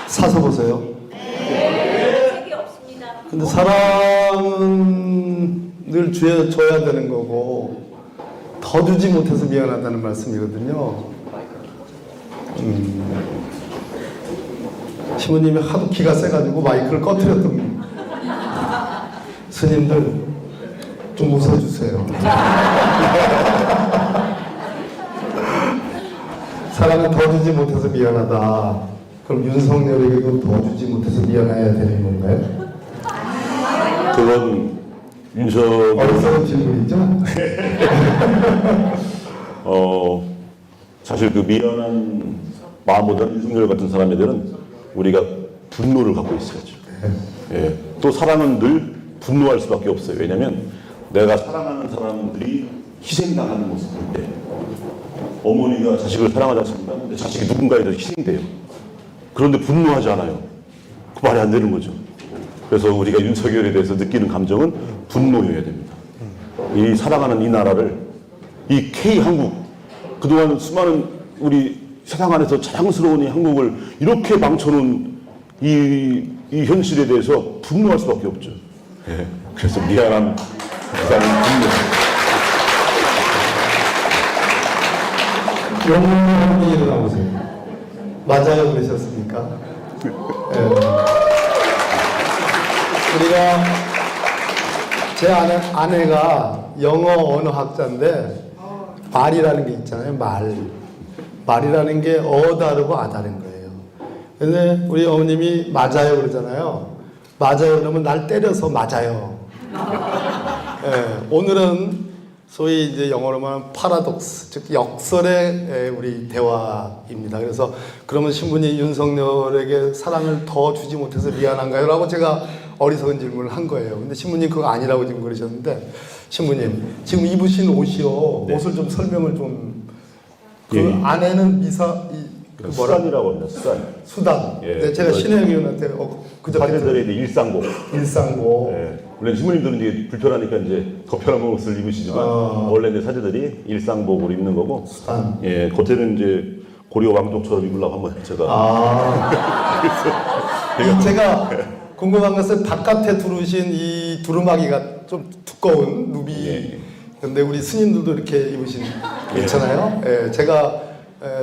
사서 보세요. 책이 없습니다. 근데 사랑은 늘 줘야 되는 거고 더 주지 못해서 미안하다는 말씀이거든요. 시모님이 하도 기가 세가지고 마이크를 꺼뜨렸던 스님들 좀 웃어주세요. 사랑은 더 주지 못해서 미안하다. 그럼 윤석열에게도 더 주지 못해서 미안해야 되는 건가요? 그건 어리석은 질문이죠? 사실 그 미안한 마음보다는 윤석열 같은 사람들은 우리가 분노를 갖고 있어야죠. 예. 또 사랑은 늘 분노할 수밖에 없어요. 왜냐하면 내가 사랑하는 사람들이 희생당하는 모습을 볼 때, 어머니가 자식을 사랑하지 않습니다. 근데 자식이 누군가에 대해서 희생돼요. 그런데 분노하지 않아요. 그 말이 안 되는 거죠. 그래서 우리가 윤석열에 대해서 느끼는 감정은 분노여야 됩니다. 이 사랑하는 이 나라를, 이 K한국, 그동안 수많은 우리 세상 안에서 자랑스러운 이 한국을 이렇게 망쳐놓은 이 현실에 대해서 분노할 수밖에 없죠. 예. 그래서 미안함, 그다음에 분노. 영웅이 일어나보세요. 맞아요 그러셨습니까? 예. 우리가 제 아내가 영어 언어학자인데 말이라는 게 있잖아요. 말이라는 게 다르고 다른 거예요. 근데 우리 어머님이 맞아요 그러잖아요. 맞아요 그러면 날 때려서 맞아요. 예, 오늘은 소위 이제 영어로 말하면 파라독스, 즉 역설의 우리 대화입니다. 그래서 그러면 신부님 윤석열에게 사랑을 더 주지 못해서 미안한가요? 라고 제가 어리석은 질문을 한 거예요. 근데 신부님 그거 아니라고 지금 그러셨는데, 신부님 지금 입으신 옷이요. 네. 옷을 좀 설명을 좀. 그 예. 안에는 수단이라고 합니다. 수단. 예. 네, 제가 신혜영 의원한테 사제들의 일상복. 일상복. 예. 원래 신부님들은 이제 불편하니까 이제 더 편한 옷을 입으시지만 원래 이제 사제들이 일상복으로 입는 거고. 수단. 예, 겉에는 이제 고려 왕족처럼 입으려고 한번 제가. 제가 궁금한 것은 바깥에 두르신 이 두루마기가 좀 두꺼운 누비. 예. 근데 우리 스님들도 이렇게 입으신 있잖아요. 예, 제가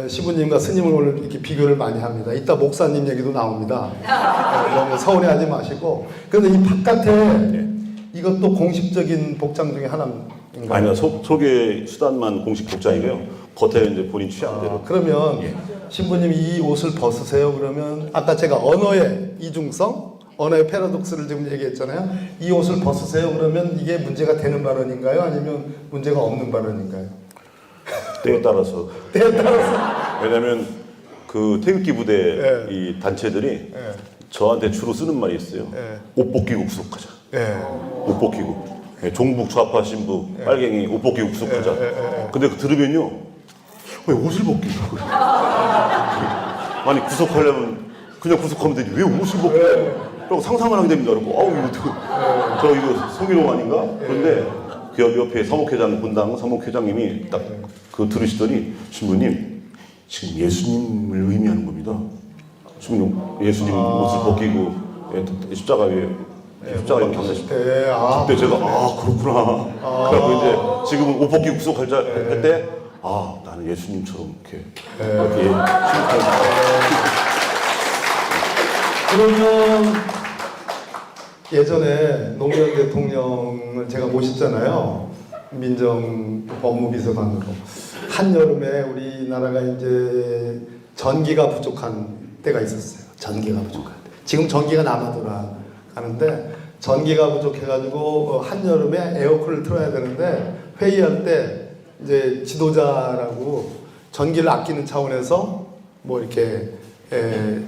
시부님과 스님을 오늘 이렇게 비교를 많이 합니다. 이따 목사님 얘기도 나옵니다. 너무 서운해하지 마시고. 그런데 이 바깥에 이것도 공식적인 복장 중에 하나인가요? 아니요, 속의 수단만 공식 복장이고요. 겉에 이제 본인 취향대로. 그러면 예. 신부님이 이 옷을 벗으세요. 그러면 아까 제가 언어의 이중성, 언어의 패러독스를 지금 얘기했잖아요. 이 옷을 벗으세요. 그러면 이게 문제가 되는 발언인가요? 아니면 문제가 없는 발언인가요? 때에 따라서. 때에 따라서. 왜냐면 그 태극기 부대 예. 이 단체들이 예. 저한테 주로 쓰는 말이 있어요. 예. 옷 벗기고 구속하자. 예. 옷 벗기고. 예, 종북 좌파 신부 빨갱이 옷 벗기고 구속하자. 근데 그 들으면요, 왜 옷을 벗기고 그래? 아니 구속하려면 그냥 구속하면 되지 왜 옷을 벗고? 그리고 상상을 하게 됩니다. 그리고 이거 저 이거 성희롱 아닌가? 그런데 그 옆에 사목회장 본당 사목회장님이 딱 그 들으시더니 신부님 지금 예수님을 의미하는 겁니다. 신부님 예수님 옷을 벗기고 십자가 위에 십자가 경사실 때 그때 제가 그렇구나. 그래갖고 이제 지금은 옷 벗기고 구속할 때 나는 예수님처럼 이렇게 그러면 예전에 노무현 대통령을 제가 모셨잖아요. 민정 법무비서관으로. 한여름에 우리나라가 이제 전기가 부족한 때가 있었어요. 전기가 부족한 때. 지금 전기가 남아 돌아가는데 전기가 부족해가지고 한여름에 에어컨을 틀어야 되는데 회의할 때 이제 지도자라고 전기를 아끼는 차원에서 뭐 이렇게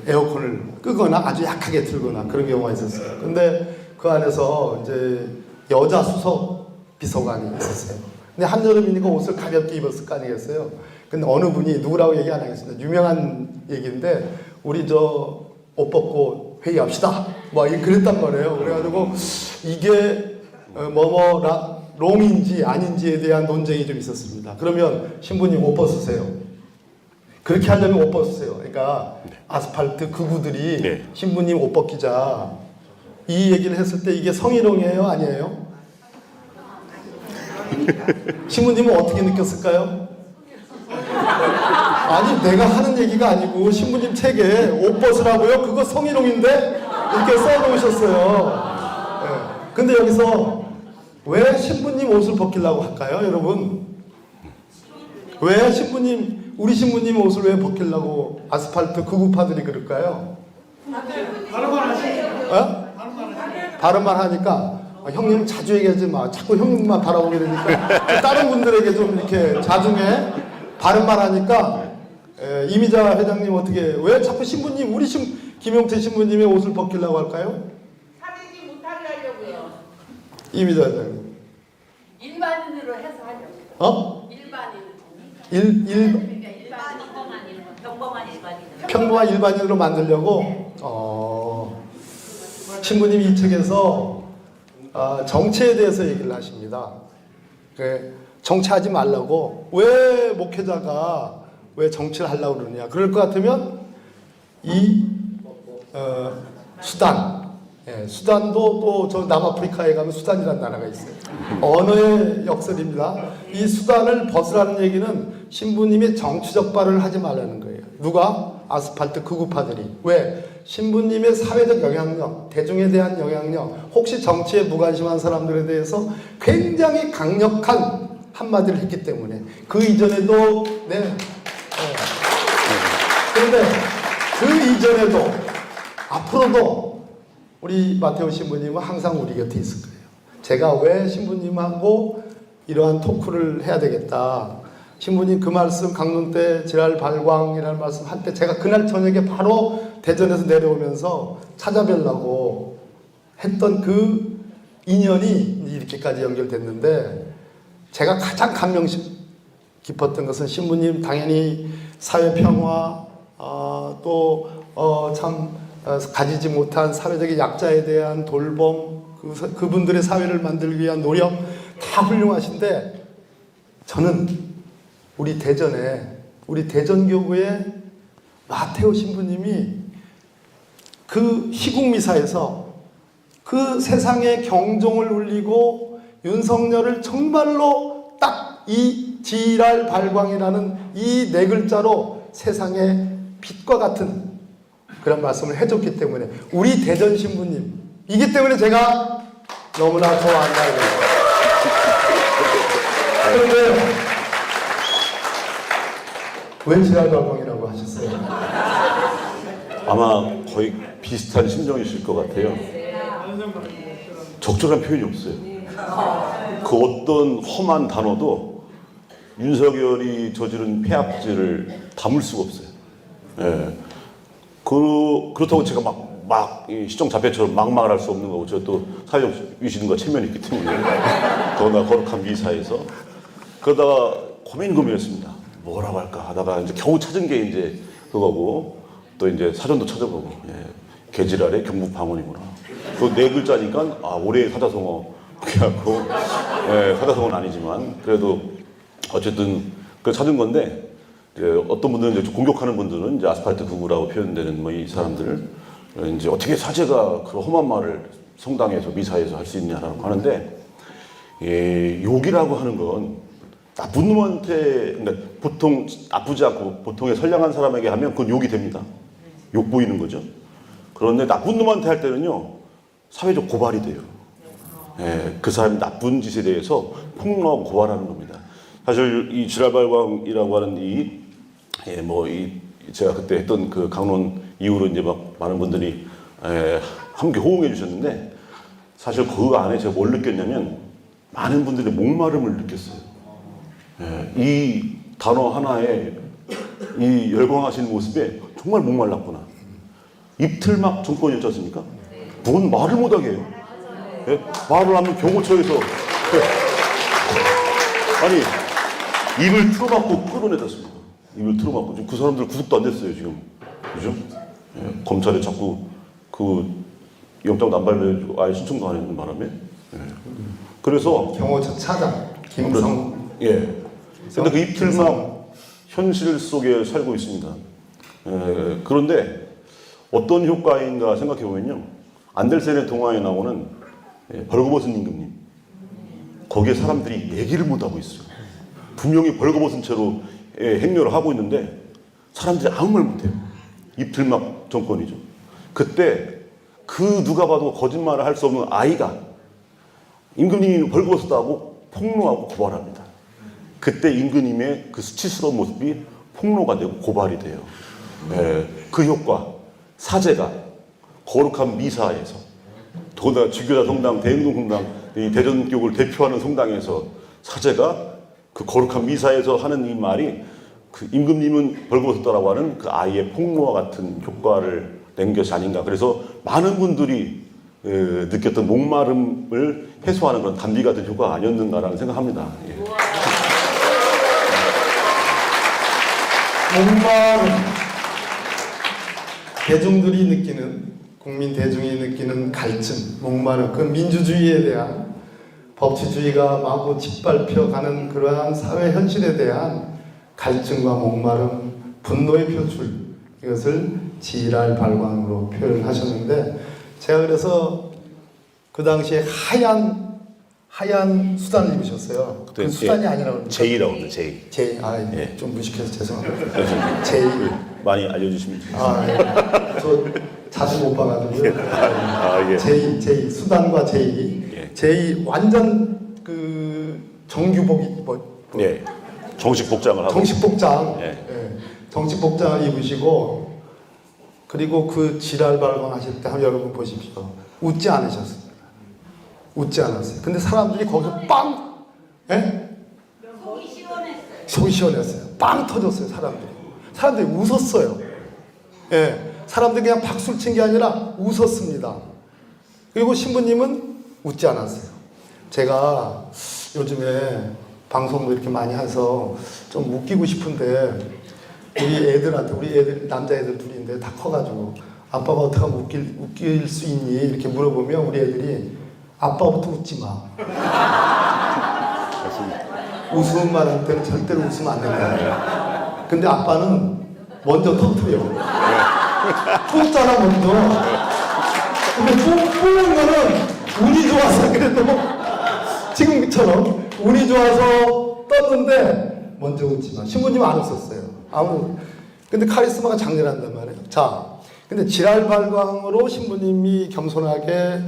에어컨을 끄거나 아주 약하게 틀거나 그런 경우가 있었어요. 근데 그 안에서 이제 여자 수석 비서관이 있었어요. 근데 한여름이니까 옷을 가볍게 입었을 거 아니겠어요? 근데 어느 분이 누구라고 얘기 안 하겠습니다. 유명한 얘기인데 우리 저 옷 벗고 회의합시다. 뭐 그랬단 말이에요. 그래가지고 이게 롱인지 아닌지에 대한 논쟁이 좀 있었습니다. 그러면 신부님 옷 벗으세요. 그렇게 하려면 옷 벗으세요. 그러니까 아스팔트 극우들이 네. 신부님 옷 벗기자 이 얘기를 했을 때 이게 성희롱이에요, 아니에요? 신부님은 어떻게 느꼈을까요? 아니 내가 하는 얘기가 아니고 신부님 책에 옷 벗으라고요? 그거 성희롱인데? 이렇게 써놓으셨어요. 예. 근데 여기서 왜 신부님 옷을 벗기려고 할까요, 여러분? 왜 신부님, 우리 신부님 옷을 왜 벗기려고 아스팔트 극우파들이 그럴까요? 발음만 하세요. 어? 발음만 하니까 형님 자주 얘기하지 마. 자꾸 형님만 바라보게 되니까 다른 분들에게 좀 이렇게 자중해. 발음만 하니까 이미자 회장님 어떻게 왜 자꾸 신부님 우리 김용태 신부님의 옷을 벗기려고 할까요? 사귀지 못하게 하려고요. 이미자 회장님. 일반인으로 해서 하려고. 어? 일반인. 일 평범한 일반인. 평범한 일반인으로 만들려고 신부님이 이 책에서 정치에 대해서 얘기를 하십니다. 정치하지 말라고. 왜 목회자가 왜 정치를 하려고 그러느냐. 그럴 것 같으면 이 수단, 수단도 또 저 남아프리카에 가면 수단이라는 나라가 있어요. 언어의 역설입니다. 이 수단을 벗으라는 얘기는 신부님이 정치적 발언을 하지 말라는 거예요. 누가? 아스팔트 극우파들이. 왜? 신부님의 사회적 영향력, 대중에 대한 영향력, 혹시 정치에 무관심한 사람들에 대해서 굉장히 강력한 한마디를 했기 때문에 그 이전에도 그런데 그 이전에도 앞으로도 우리 마테오 신부님은 항상 우리 곁에 있을 거예요. 제가 왜 신부님하고 이러한 토크를 해야 되겠다. 신부님 그 말씀 강론 때 지랄 발광이라는 말씀 할 때 제가 그날 저녁에 바로 대전에서 내려오면서 찾아뵈려고 했던 그 인연이 이렇게까지 연결됐는데 제가 가장 감명 깊었던 것은 신부님 당연히 사회 평화 또 가지지 못한 사회적인 약자에 대한 돌봄 그분들의 사회를 만들기 위한 노력 다 훌륭하신데 저는 우리 대전교구의 마테오 신부님이 그 희국미사에서 그 세상의 경종을 울리고 윤석열을 정말로 딱 이 지랄 발광이라는 이 네 글자로 세상의 빛과 같은 그런 말씀을 해줬기 때문에 우리 대전 신부님이기 때문에 제가 너무나 좋아한다고. 그런데 왜 지랄 발광이라고 하셨어요? 아마 거의 비슷한 심정이실 것 같아요. 적절한 표현이 없어요. 그 어떤 험한 단어도 윤석열이 저지른 폐악질을 담을 수가 없어요. 예. 그렇다고 제가 막 시정 자폐처럼 막말을 할 수 없는 거고, 제가 또 사회적 위신과 체면이 있기 때문에 더나 거룩한 미사에서 그러다가 고민했습니다. 뭐라고 할까 하다가 이제 겨우 찾은 게 이제 그거고, 또 이제 사전도 찾아보고, 개지랄의 경북 방언이구나. 그 네 글자니까 올해의 사자성어 그래갖고 사자성어는 아니지만 그래도 어쨌든 그 찾은 건데, 어떤 분들은 이제 공격하는 분들은 이제 아스팔트 극우라고 표현되는 뭐 이 사람들 이제 어떻게 사제가 그런 험한 말을 성당에서 미사에서 할 수 있냐라고 하는데, 욕이라고 하는 건 나쁜 놈한테, 그러니까 보통 나쁘지 않고 보통의 선량한 사람에게 하면 그건 욕이 됩니다. 욕 보이는 거죠. 그런데 나쁜 놈한테 할 때는요, 사회적 고발이 돼요. 그 사람이 나쁜 짓에 대해서 폭로하고 고발하는 겁니다. 사실 이 지랄발광이라고 하는 제가 그때 했던 그 강론 이후로 이제 막 많은 분들이 함께 호응해 주셨는데, 사실 그 안에 제가 뭘 느꼈냐면 많은 분들이 목마름을 느꼈어요. 이 단어 하나에 이 열광하시는 모습에 정말 목말랐구나. 입틀막 정권이었지 않습니까? 뭔 말을 못하게 해요. 말을 하면 경호처에서 아니 입을 틀어막고 끌어내렸습니다. 입을 틀어막고 지금 그 사람들 구속도 안 됐어요 지금, 그죠? 검찰에 자꾸 그 영장도 안 발매해주고 아예 신청도 안 했는 바람에. 그래서 경호처 차장 김성. 근데 그 입틀막 현실 속에 살고 있습니다. 그런데 어떤 효과인가 생각해 보면요, 안델센의 동화에 나오는 벌거벗은 임금님, 거기에 사람들이 얘기를 못 하고 있어요. 분명히 벌거벗은 채로 행렬을 하고 있는데 사람들이 아무 말 못해요. 입틀막 정권이죠. 그때 그 누가 봐도 거짓말을 할 수 없는 아이가 임금님이 벌거벗었다고 폭로하고 고발합니다. 그때 임금님의 그 수치스러운 모습이 폭로가 되고 고발이 돼요. 그 효과, 사제가 거룩한 미사에서, 더군다나 지교자 성당, 대흥동 성당, 이 대전교구를 대표하는 성당에서 사제가 그 거룩한 미사에서 하는 이 말이 그 임금님은 벌거벗었다라고 하는 그 아이의 폭로와 같은 효과를 낸 것이 아닌가. 그래서 많은 분들이 느꼈던 목마름을 해소하는 그런 단비 같은 효과가 아니었는가라는 생각합니다. 예. 목마름, 대중들이 느끼는, 국민 대중이 느끼는 갈증, 목마름, 그 민주주의에 대한, 법치주의가 마구 짓밟혀가는 그러한 사회 현실에 대한 갈증과 목마름, 분노의 표출, 이것을 지랄 발광으로 표현하셨는데, 제가 그래서 그 당시에 하얀 수단을 입으셨어요. 그 수단이 아니라고 그러니까 제이라고 합니다. 제이. 제이, 예. 좀 무식해서 죄송합니다. 제이. 많이 알려주시면 좋겠습니다. 저 자주 못 봐가지고요. 예. 제이, 수단과 제이. 예. 제이 완전 그 정규복이 예. 정식 복장을 하고. 정식 복장. 예. 예. 정식 복장을 입으시고, 그리고 그 지랄 발광하실 때 한번 여러분 보십시오. 웃지 않으셨습니다. 웃지 않았어요. 근데 사람들이 거기서 빵! 예? 속이 시원했어요. 속이 시원했어요. 빵 터졌어요, 사람들이. 사람들이 웃었어요. 예. 사람들이 그냥 박수를 친 게 아니라 웃었습니다. 그리고 신부님은 웃지 않았어요. 제가 요즘에 방송도 이렇게 많이 해서 좀 웃기고 싶은데, 우리 애들, 남자애들 둘인데 다 커가지고, 아빠가 어떻게 하면 웃길 수 있니? 이렇게 물어보면 우리 애들이, 아빠부터 웃지 마. 웃음만 할 때는 절대로 웃으면 안 된다. 근데 아빠는 먼저 터뜨려. 뽑잖아, 먼저. 근데 뽑은 거는 운이 좋아서 그래도 지금처럼 운이 좋아서 떴는데 먼저 웃지 마. 신부님 안 웃었어요. 근데 카리스마가 장렬한단 말이에요. 자, 근데 지랄 발광으로 신부님이 겸손하게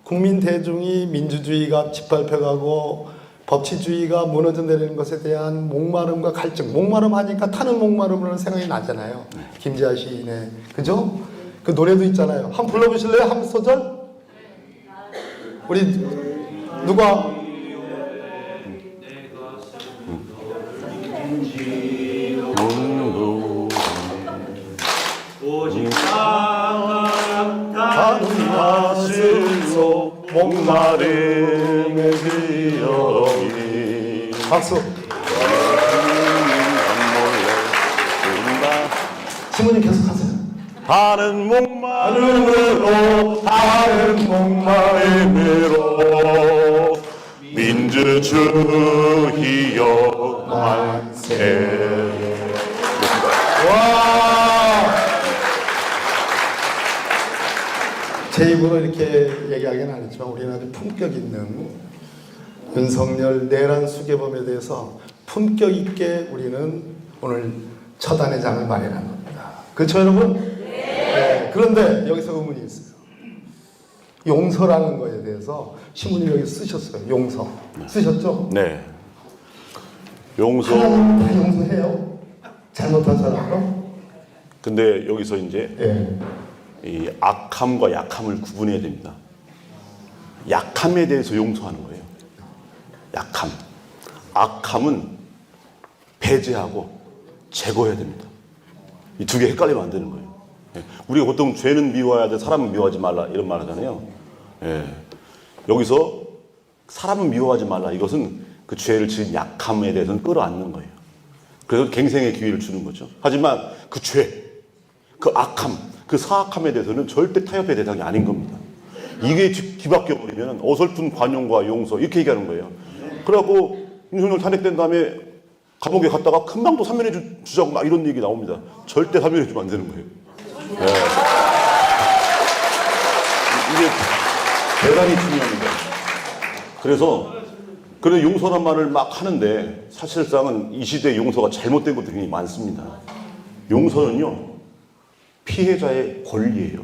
국민 대중이 민주주의가 짓밟혀가고 법치주의가 무너져 내리는 것에 대한 목마름과 갈증. 목마름 하니까 타는 목마름으로는 생각이 나잖아요. 김지아 시인의, 그죠? 그 노래도 있잖아요. 한번 불러보실래요? 한 소절? 우리 누가? 오직 다른 맛을 속 목마름의 기억이 박수. 신부님 계속하세요. 다른 목마름으로 다른 목마름으로 민주주의여 만세. 와! 제 입으로 이렇게 얘기하기는 안 했지만 우리는 아주 품격 있는 윤석열 내란 수계범에 대해서 품격 있게 우리는 오늘 처단의 장을 마련한 겁니다. 그렇죠, 여러분? 네. 그런데 여기서 의문이 있어요. 용서라는 거에 대해서 신부님 여기 쓰셨어요. 용서. 쓰셨죠? 네. 용서. 하나님 다 용서해요. 잘못한 사람도. 근데 여기서 이제 예. 이 악함과 약함을 구분해야 됩니다. 약함에 대해서 용서하는 거예요. 약함. 악함은 배제하고 제거해야 됩니다. 이 두 개 헷갈리면 안 되는 거예요. 예. 우리가 보통 죄는 미워해야 돼, 사람은 미워하지 말라 이런 말 하잖아요. 예. 여기서 사람은 미워하지 말라, 이것은 그 죄를 지은 약함에 대해서는 끌어안는 거예요. 그래서 갱생의 기회를 주는 거죠. 하지만 그 죄, 그 악함, 그 사악함에 대해서는 절대 타협의 대상이 아닌 겁니다. 이게 뒤바뀌어 버리면 어설픈 관용과 용서 이렇게 얘기하는 거예요. 그래갖고 윤석열 탄핵된 다음에 감옥에 갔다가 금방 또 사면해 주자고 막 이런 얘기 나옵니다. 절대 사면해 주면 안 되는 거예요. 예. 이게 대단히 중요합니다. 그래서 용서란 말을 막 하는데 사실상은 이 시대에 용서가 잘못된 것들이 굉장히 많습니다. 용서는요, 피해자의 권리예요.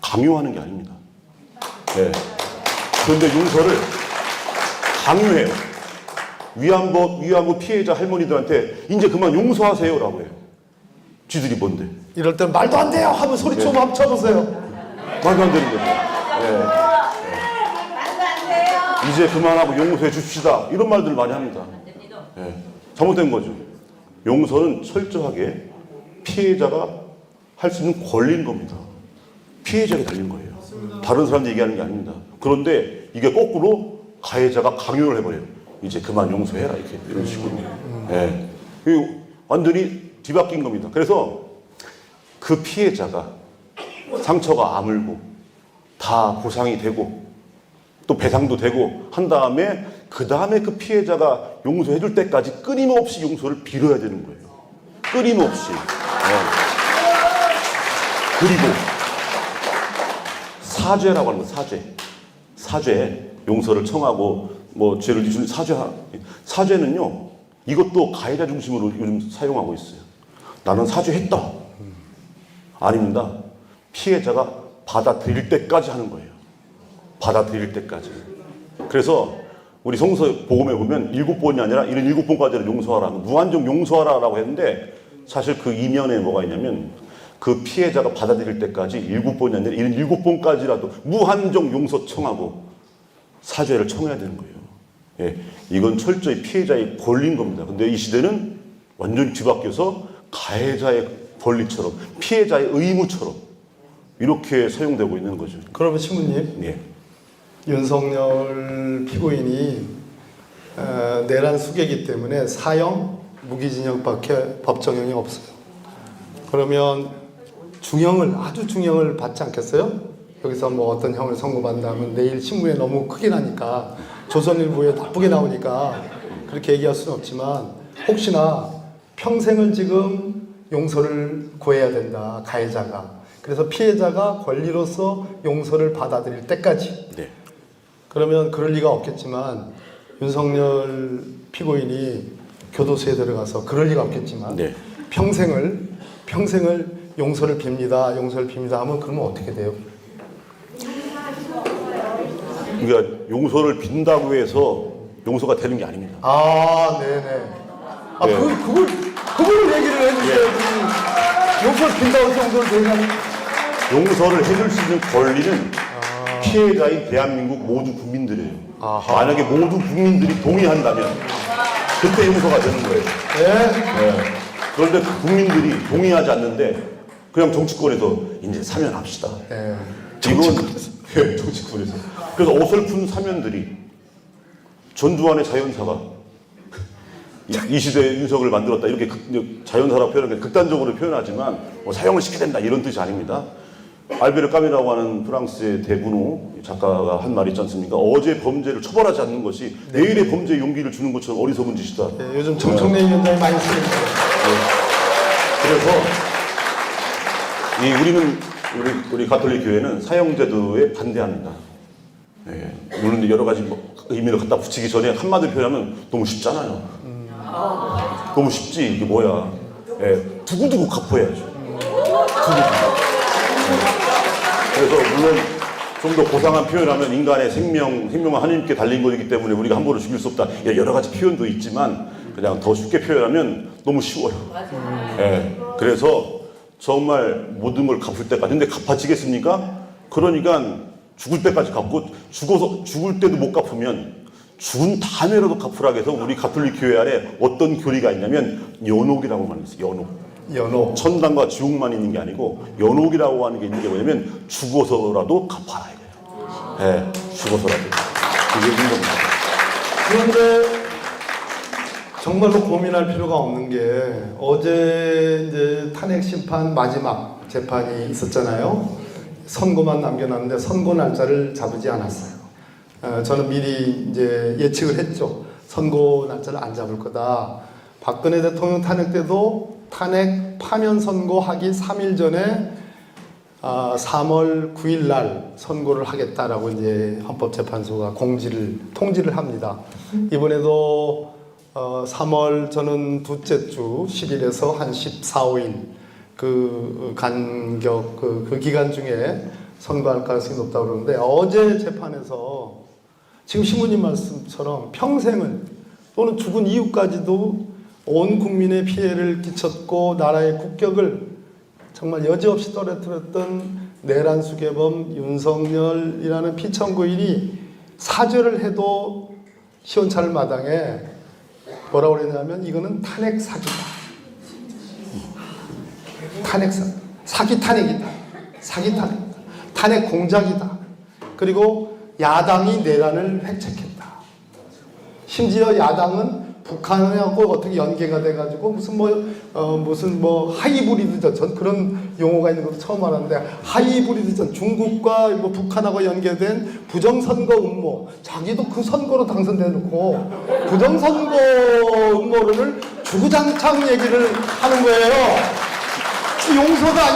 강요하는 게 아닙니다. 네. 그런데 용서를 강요해요. 위안부 피해자 할머니들한테 이제 그만 용서하세요라고 해요. 쥐들이 뭔데? 이럴 땐 말도 안 돼요 하면 소리 좀 한번 쳐보세요. 말도 안 되는 거죠. 네. 말도 안 돼요. 이제 그만하고 용서해 줍시다. 이런 말들을 많이 합니다. 네. 잘못된 거죠. 용서는 철저하게 피해자가 할 수 있는 권리인 겁니다. 피해자에게 달린 거예요. 다른 사람 얘기하는 게 아닙니다. 그런데 이게 거꾸로 가해자가 강요를 해버려요. 이제 그만 용서해라 이렇게 이런 식으로. 네. 완전히 뒤바뀐 겁니다. 그래서 그 피해자가 상처가 아물고 다 보상이 되고 또 배상도 되고 한 다음에 그 다음에 그 피해자가 용서해 줄 때까지 끊임없이 용서를 빌어야 되는 거예요. 끊임없이. 네. 그리고 사죄라고 하는 거, 사죄, 용서를 청하고 뭐 죄를 지은 사죄는요, 이것도 가해자 중심으로 요즘 사용하고 있어요. 나는 사죄했다. 아닙니다. 피해자가 받아들일 때까지 하는 거예요. 받아들일 때까지. 그래서 우리 성서 복음에 보면 7번이 아니라 77번까지를 용서하라, 무한정 용서하라라고 했는데 사실 그 이면에 뭐가 있냐면 그 피해자가 받아들일 때까지 7번이 아니라 77번까지라도 무한정 용서 청하고 사죄를 청해야 되는 거예요. 예, 이건 철저히 피해자의 권리인 겁니다. 근데 이 시대는 완전히 뒤바뀌어서 가해자의 권리처럼 피해자의 의무처럼 이렇게 사용되고 있는 거죠. 그러면 신부님, 예. 윤석열 피고인이 내란 수괴이기 때문에 사형, 무기징역밖에 법정형이 없어요. 그러면 아주 중형을 받지 않겠어요? 여기서 뭐 어떤 형을 선고받는다면 내일 신문에 너무 크게 나니까 조선일보에 나쁘게 나오니까 그렇게 얘기할 수는 없지만 혹시나 평생을 지금 용서를 구해야 된다, 가해자가. 그래서 피해자가 권리로서 용서를 받아들일 때까지. 네. 그러면 그럴 리가 없겠지만 윤석열 피고인이 교도소에 들어가서 그럴 리가 없겠지만 네. 평생을 용서를 빕니다 하면 그러면 어떻게 돼요? 그러니까 용서를 빈다고 해서 용서가 되는 게 아닙니다. 아, 네네. 아, 네. 그걸 얘기를 해주세요. 용서를 빈다고 해서 용서를 되냐면. 용서를 해줄 수 있는 권리는 피해자인 대한민국 모두 국민들이에요. 아하. 만약에 모두 국민들이 동의한다면 그때 용서가 되는 거예요. 네. 네. 그런데 그 국민들이 동의하지 않는데 그냥 정치권에서 이제 사면합시다. 네. 예, 정치권에서. 그래서 어설픈 사면들이 전두환의 자연사가 이 시대에 윤석을 만들었다 이렇게 자연사라고 표현하는 게 극단적으로 표현하지만 사형을 시켜야 된다 이런 뜻이 아닙니다. 알베르 까미라고 하는 프랑스의 대분호 작가가 한 말이 있지 않습니까? 어제 범죄를 처벌하지 않는 것이 내일의 범죄에 용기를 주는 것처럼 어리석은 짓이다. 네, 요즘 정청래 위원장이 많이 쓰니까. 그래서 우리 가톨릭 교회는 사형제도에 반대합니다. 네, 물론 여러 가지 의미를 갖다 붙이기 전에 한마디로 표현하면 너무 쉽잖아요. 너무 쉽지 이게 뭐야? 네, 두고두고 갚아야죠. 두고두고. 그래서 물론 좀 더 고상한 표현하면 인간의 생명은 하나님께 달린 것이기 때문에 우리가 함부로 죽일 수 없다. 여러 가지 표현도 있지만 그냥 더 쉽게 표현하면 너무 쉬워요. 네, 그래서 정말 모든 걸 갚을 때까지. 근데 갚아지겠습니까? 그러니까 죽을 때까지 갚고 죽을 때도 못 갚으면 죽은 다음에라도 갚으라고 해서 우리 가톨릭 교회 안에 어떤 교리가 있냐면 연옥이라고 말이 있어요. 연옥. 천당과 지옥만 있는 게 아니고 연옥이라고 하는 게 있는 게 뭐냐면 죽어서라도 갚아라 이거예요. 네, 죽어서라도. 그게 있는 겁니다. 그런데 정말로 고민할 필요가 없는 게 어제 이제 탄핵 심판 마지막 재판이 있었잖아요. 선고만 남겨놨는데 선고 날짜를 잡지 않았어요. 저는 미리 이제 예측을 했죠. 선고 날짜를 안 잡을 거다. 박근혜 대통령 탄핵 때도 탄핵 파면 선고하기 3일 전에 3월 9일 날 선고를 하겠다라고 이제 헌법재판소가 통지를 합니다. 이번에도 3월 저는 둘째 주 10일에서 한 14, 5일 그 간격 그 기간 중에 선고할 가능성이 높다고 그러는데 어제 재판에서 지금 신부님 말씀처럼 평생을 또는 죽은 이후까지도 온 국민의 피해를 끼쳤고 나라의 국격을 정말 여지없이 떨어뜨렸던 내란 수괴범 윤석열이라는 피청구인이 사죄를 해도 시원찮을 마당에 뭐라고 그랬냐면 이거는 탄핵 사기다. 사기 탄핵이다. 사기 탄핵이다. 탄핵 공작이다. 그리고 야당이 내란을 획책했다. 심지어 야당은 북한하고 어떻게 연계가 돼가지고 무슨 하이브리드전 전 그런 용어가 있는 것도 처음 알았는데 하이브리드전 중국과 뭐 북한하고 연계된 부정선거 음모 자기도 그 선거로 당선돼놓고 부정선거 음모를 주구장창 얘기를 하는 거예요. 용서가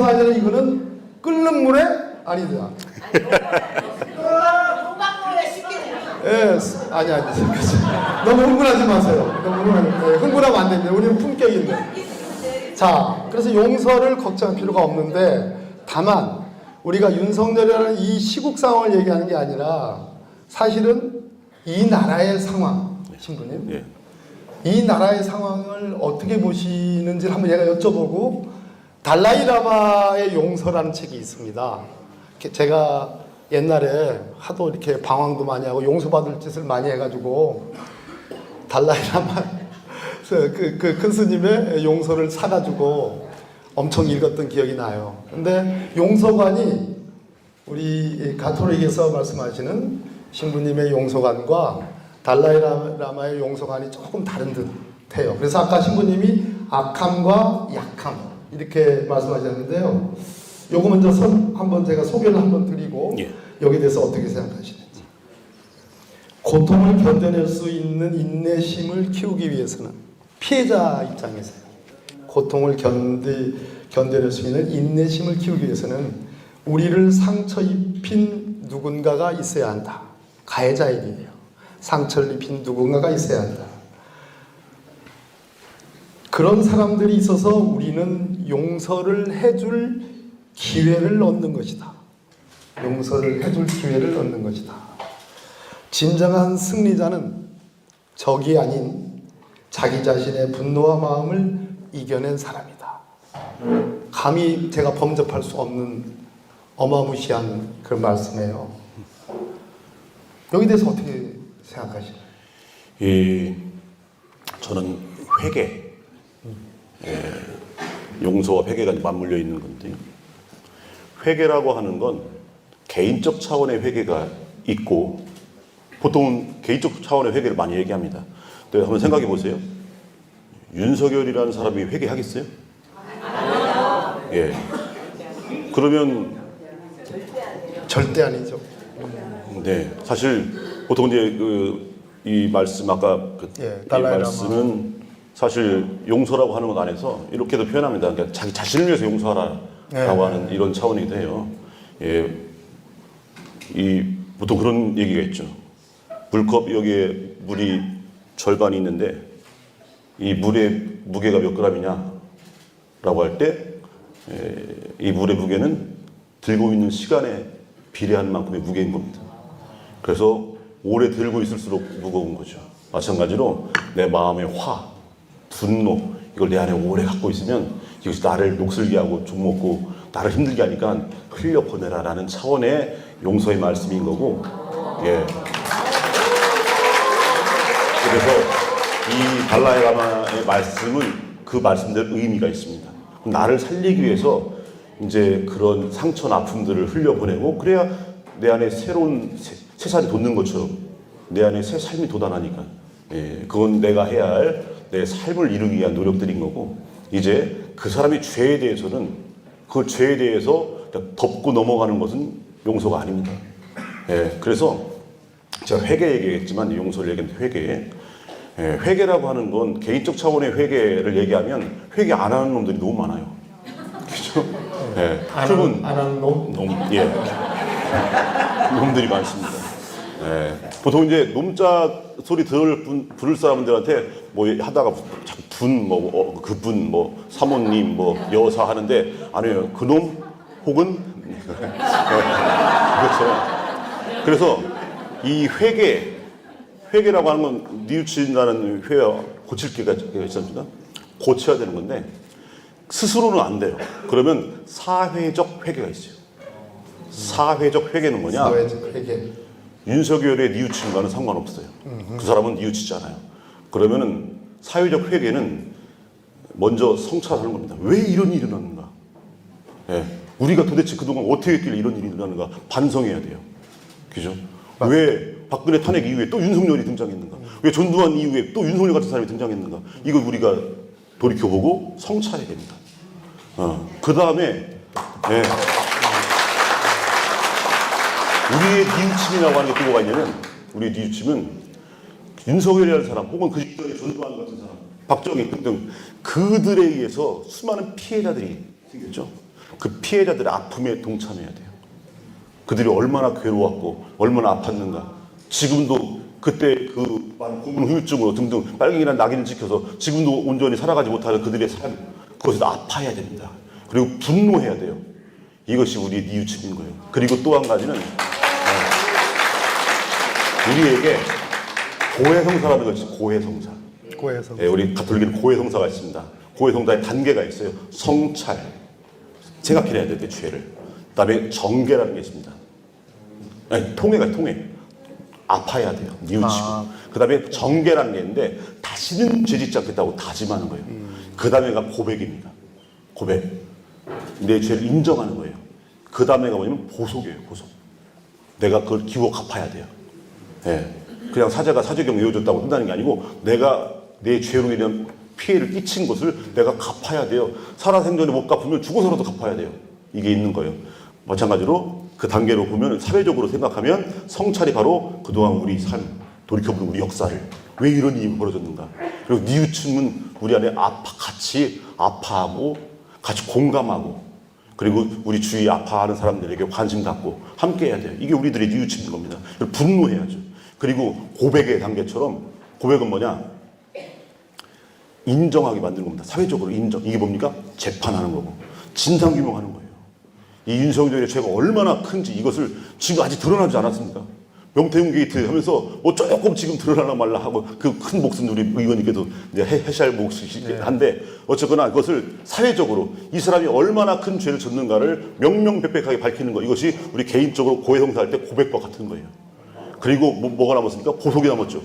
아니라 이거는 끓는 물에 아니다. 예, 아니. 너무 흥분하지 마세요. 흥분하면 안 됩니다. 우리는 품격인데. 자, 그래서 용서를 걱정할 필요가 없는데, 다만, 우리가 윤석열이라는 이 시국 상황을 얘기하는 게 아니라, 사실은 이 나라의 상황, 신부님. 예. 이 나라의 상황을 어떻게 보시는지 한번 얘가 여쭤보고, 달라이라마의 용서라는 책이 있습니다. 제가 옛날에 하도 이렇게 방황도 많이 하고 용서받을 짓을 많이 해가지고 달라이라마 그 큰 스님의 용서를 사가지고 엄청 읽었던 기억이 나요. 근데 용서관이 우리 가톨릭에서 말씀하시는 신부님의 용서관과 달라이라마의 용서관이 조금 다른 듯해요. 그래서 아까 신부님이 악함과 약함 이렇게 말씀하셨는데요. 요거 먼저 한번 제가 소개를 한번 드리고 예. 여기에 대해서 어떻게 생각하시는지. 고통을 견뎌낼 수 있는 인내심을 키우기 위해서는 피해자 입장에서요. 고통을 견뎌낼 수 있는 인내심을 키우기 위해서는 우리를 상처 입힌 누군가가 있어야 한다. 가해자 얘기예요. 상처를 입힌 누군가가 있어야 한다. 그런 사람들이 있어서 우리는 용서를 해줄 기회를 얻는 것이다. 용서를 해줄 기회를 얻는 것이다. 진정한 승리자는 적이 아닌 자기 자신의 분노와 마음을 이겨낸 사람이다. 감히 제가 범접할 수 없는 어마무시한 그런 말씀이에요. 여기 대해서 어떻게 생각하시나요? 저는 회개, 용서와 회개가 맞물려 있는 건데요. 회개라고 하는 건 개인적 차원의 회개가 있고 보통은 개인적 차원의 회개를 많이 얘기합니다. 근데 한번 생각해 보세요. 윤석열이라는 사람이 회개하겠어요? 예. 그러면 절대 아니죠. 네, 사실 보통 이제 이 말씀 아까 이 말씀은 사실 용서라고 하는 것 안에서 이렇게도 표현합니다. 그러니까 자기 자신을 위해서 용서하라라고 하는 이런 차원이기도 해요. 예, 보통 그런 얘기가 있죠. 물컵 여기에 물이 절반이 있는데 이 물의 무게가 몇 g이냐라고 할 때 이 물의 무게는 들고 있는 시간에 비례하는 만큼의 무게인 겁니다. 그래서 오래 들고 있을수록 무거운 거죠. 마찬가지로 내 마음의 화, 분노 이걸 내 안에 오래 갖고 있으면 이것이 나를 녹슬게 하고 욕먹고 나를 힘들게 하니까 흘려보내라라는 차원의 용서의 말씀인 거고, 예. 그래서 이 달라이라마의 말씀은 그 말씀대로 의미가 있습니다. 나를 살리기 위해서 이제 그런 상처나 아픔들을 흘려보내고 그래야 내 안에 새로운 새살이 돋는 것처럼 내 안에 새 삶이 돋아나니까, 예, 그건 내가 해야 할 내 삶을 이루기 위한 노력들인 거고, 이제 그 사람이 죄에 대해서는 그 죄에 대해서 덮고 넘어가는 것은 용서가 아닙니다. 예, 그래서 제가 회계 얘기했지만 용서를 얘기했는데 회계. 예, 회계라고 하는 건 개인적 차원의 회계를 얘기하면 회계 안 하는 놈들이 너무 많아요. 그죠? 예. 안 하는 놈? 예. 놈들이 많습니다. 예. 보통 이제 놈자 소리 부를 사람들한테 뭐 하다가 자꾸 그분, 뭐 사모님, 뭐 여사 하는데 아니에요. 그놈 혹은 그렇죠. 그래서 이 회계라고 하는 건 뉘우친다는 회와 고칠 게가 있습니다. 고쳐야 되는 건데 스스로는 안 돼요. 그러면 사회적 회계가 있어요. 사회적 회계는 뭐냐? 사회적 회계. 윤석열의 뉘우친과는 상관없어요. 그 사람은 뉘우치지 않아요. 그러면은 사회적 회계는 먼저 성찰하는 겁니다. 왜 이런 일이 일어났는가? 예. 우리가 도대체 그동안 어떻게 했길래 이런 일이 일어났는가 반성해야 돼요. 그죠? 왜 박근혜 탄핵 이후에 또 윤석열이 등장했는가? 왜 전두환 이후에 또 윤석열 같은 사람이 등장했는가? 이걸 우리가 돌이켜보고 성찰해야 됩니다. 그 다음에 예. 우리의 뉘우침이라고 하는 게 또 뭐가 있냐면 우리의 뉘우침은 윤석열이라는 사람 혹은 그 시절에 전두환 같은 사람 박정희 등등 그들에 의해서 수많은 피해자들이 생겼죠. 그 피해자들의 아픔에 동참해야 돼요. 그들이 얼마나 괴로웠고 얼마나 아팠는가. 지금도 그때 그 고문 후유증으로 등등 빨갱이란 낙인을 지켜서 지금도 온전히 살아가지 못하는 그들의 삶 그것에서 아파야 됩니다. 그리고 분노해야 돼요. 이것이 우리의 뉘우침인 거예요. 그리고 또 한 가지는 우리에게 고해성사라는 것이 고해성사. 고해성사. 예, 우리 가톨릭에는 고해성사가 있습니다. 고해성사의 단계가 있어요. 성찰, 생각해야 돼요, 내 죄를. 그다음에 정계라는 게 있습니다. 아니, 통해가 통해. 아파야 돼요. 뉘우치고. 그다음에 정계라는 게 있는데 다시는 죄짓지 않겠다고 다짐하는 거예요. 그다음에가 고백입니다. 고백. 내 죄를 인정하는 거예요. 그다음에가 뭐냐면 보속이에요. 보속. 내가 그걸 기워 갚아야 돼요. 예. 그냥 사자가 사제경 외워줬다고 끝나는 게 아니고 내가 내 죄로 인한 피해를 끼친 것을 내가 갚아야 돼요. 살아생전에 못 갚으면 죽어서라도 갚아야 돼요. 이게 있는 거예요. 마찬가지로 그 단계로 보면 사회적으로 생각하면 성찰이 바로 그동안 우리 삶, 돌이켜보는 우리 역사를 왜 이런 일이 벌어졌는가. 그리고 뉘우침은 우리 안에 같이 아파하고 같이 공감하고 그리고 우리 주위에 아파하는 사람들에게 관심 갖고 함께 해야 돼요. 이게 우리들의 뉘우침인 겁니다. 그리고 분노해야죠. 그리고 고백의 단계처럼 고백은 뭐냐? 인정하게 만드는 겁니다. 사회적으로 인정. 이게 뭡니까? 재판하는 거고 진상규명하는 거예요. 이 윤석열의 죄가 얼마나 큰지 이것을 지금 아직 드러나지 않았습니까? 명태균 게이트 하면서 뭐 조금 지금 드러나나 말라 하고 그 큰 몫은 우리 의원님께도 이제 해시할 몫이긴 한데 어쨌거나 그것을 사회적으로 이 사람이 얼마나 큰 죄를 졌는가를 명명백백하게 밝히는 거 이것이 우리 개인적으로 고해성사할 때 고백과 같은 거예요. 그리고 뭐가 남았습니까? 보석이 남았죠.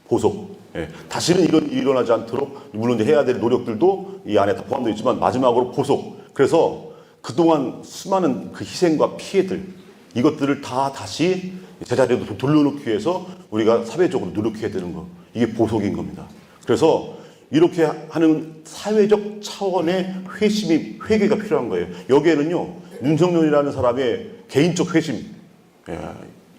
보석. 예. 다시는 이런 일이 일어나지 않도록 물론 이제 해야 될 노력들도 이 안에 다 포함되어 있지만 마지막으로 보석. 그래서 그동안 수많은 그 희생과 피해들 이것들을 다 다시 제자리로 돌려놓기 위해서 우리가 사회적으로 노력해야 되는 거 이게 보석인 겁니다. 그래서 이렇게 하는 사회적 차원의 회개가 필요한 거예요. 여기에는요 윤석열이라는 사람의 개인적 회심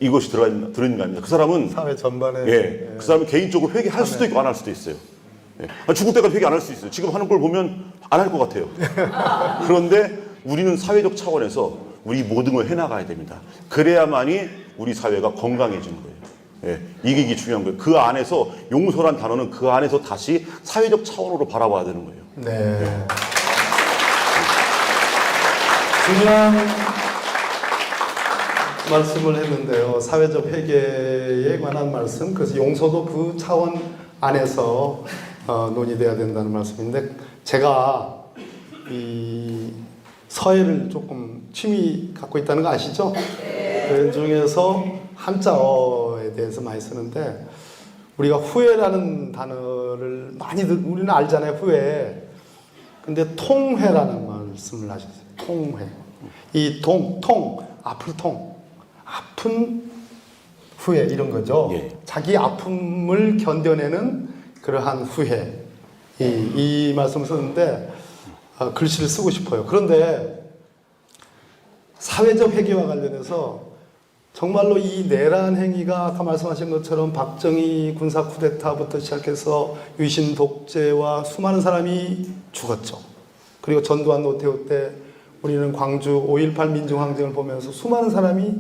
이것이 들어있는 게 아닙니다. 그 사람은 사회 전반에 그 사람은 개인적으로 회개할 수도 있고 안 할 수도 있어요. 죽을 때까지 회개 안 할 수 있어요. 지금 하는 걸 보면 안 할 것 같아요. 그런데 우리는 사회적 차원에서 우리 모든 걸 해나가야 됩니다. 그래야만이 우리 사회가 건강해지는 거예요. 이게 중요한 거예요. 그 안에서 용서란 단어는 그 안에서 다시 사회적 차원으로 바라봐야 되는 거예요. 네. 중요한 말씀을 했는데요. 사회적 회개에 관한 말씀, 그래서 용서도 그 차원 안에서 논의돼야 된다는 말씀인데 제가 이 서예를 조금 취미 갖고 있다는 거 아시죠? 그 중에서 한자어에 대해서 많이 쓰는데 우리가 후회라는 단어를 많이 우리는 알잖아요. 후회. 근데 통회라는 말씀을 하셨어요. 통회. 이 아플 아픈 후회 이런 거죠. 예. 자기 아픔을 견뎌내는 그러한 후회. 이 말씀을 썼는데 글씨를 쓰고 싶어요. 그런데 사회적 회개와 관련해서 정말로 이 내란 행위가 아까 말씀하신 것처럼 박정희 군사 쿠데타부터 시작해서 위신 독재와 수많은 사람이 죽었죠. 그리고 전두환 노태우 때 우리는 광주 5.18 민중항쟁을 보면서 수많은 사람이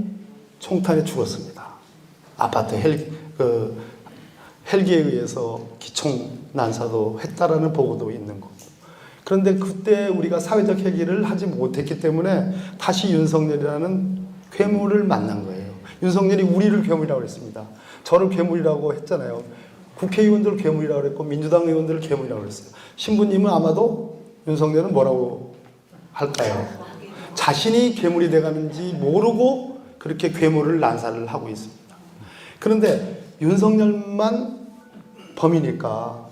총탄에 죽었습니다. 아파트 헬기에 의해서 기총 난사도 했다라는 보고도 있는 거고. 그런데 그때 우리가 사회적 해결을 하지 못했기 때문에 다시 윤석열이라는 괴물을 만난 거예요. 윤석열이 우리를 괴물이라고 했습니다. 저를 괴물이라고 했잖아요. 국회의원들을 괴물이라고 했고 민주당 의원들을 괴물이라고 했어요. 신부님은 아마도 윤석열은 뭐라고 할까요? 자신이 괴물이 돼가는지 모르고 그렇게 괴물을 난사를 하고 있습니다. 그런데 윤석열만 범이니까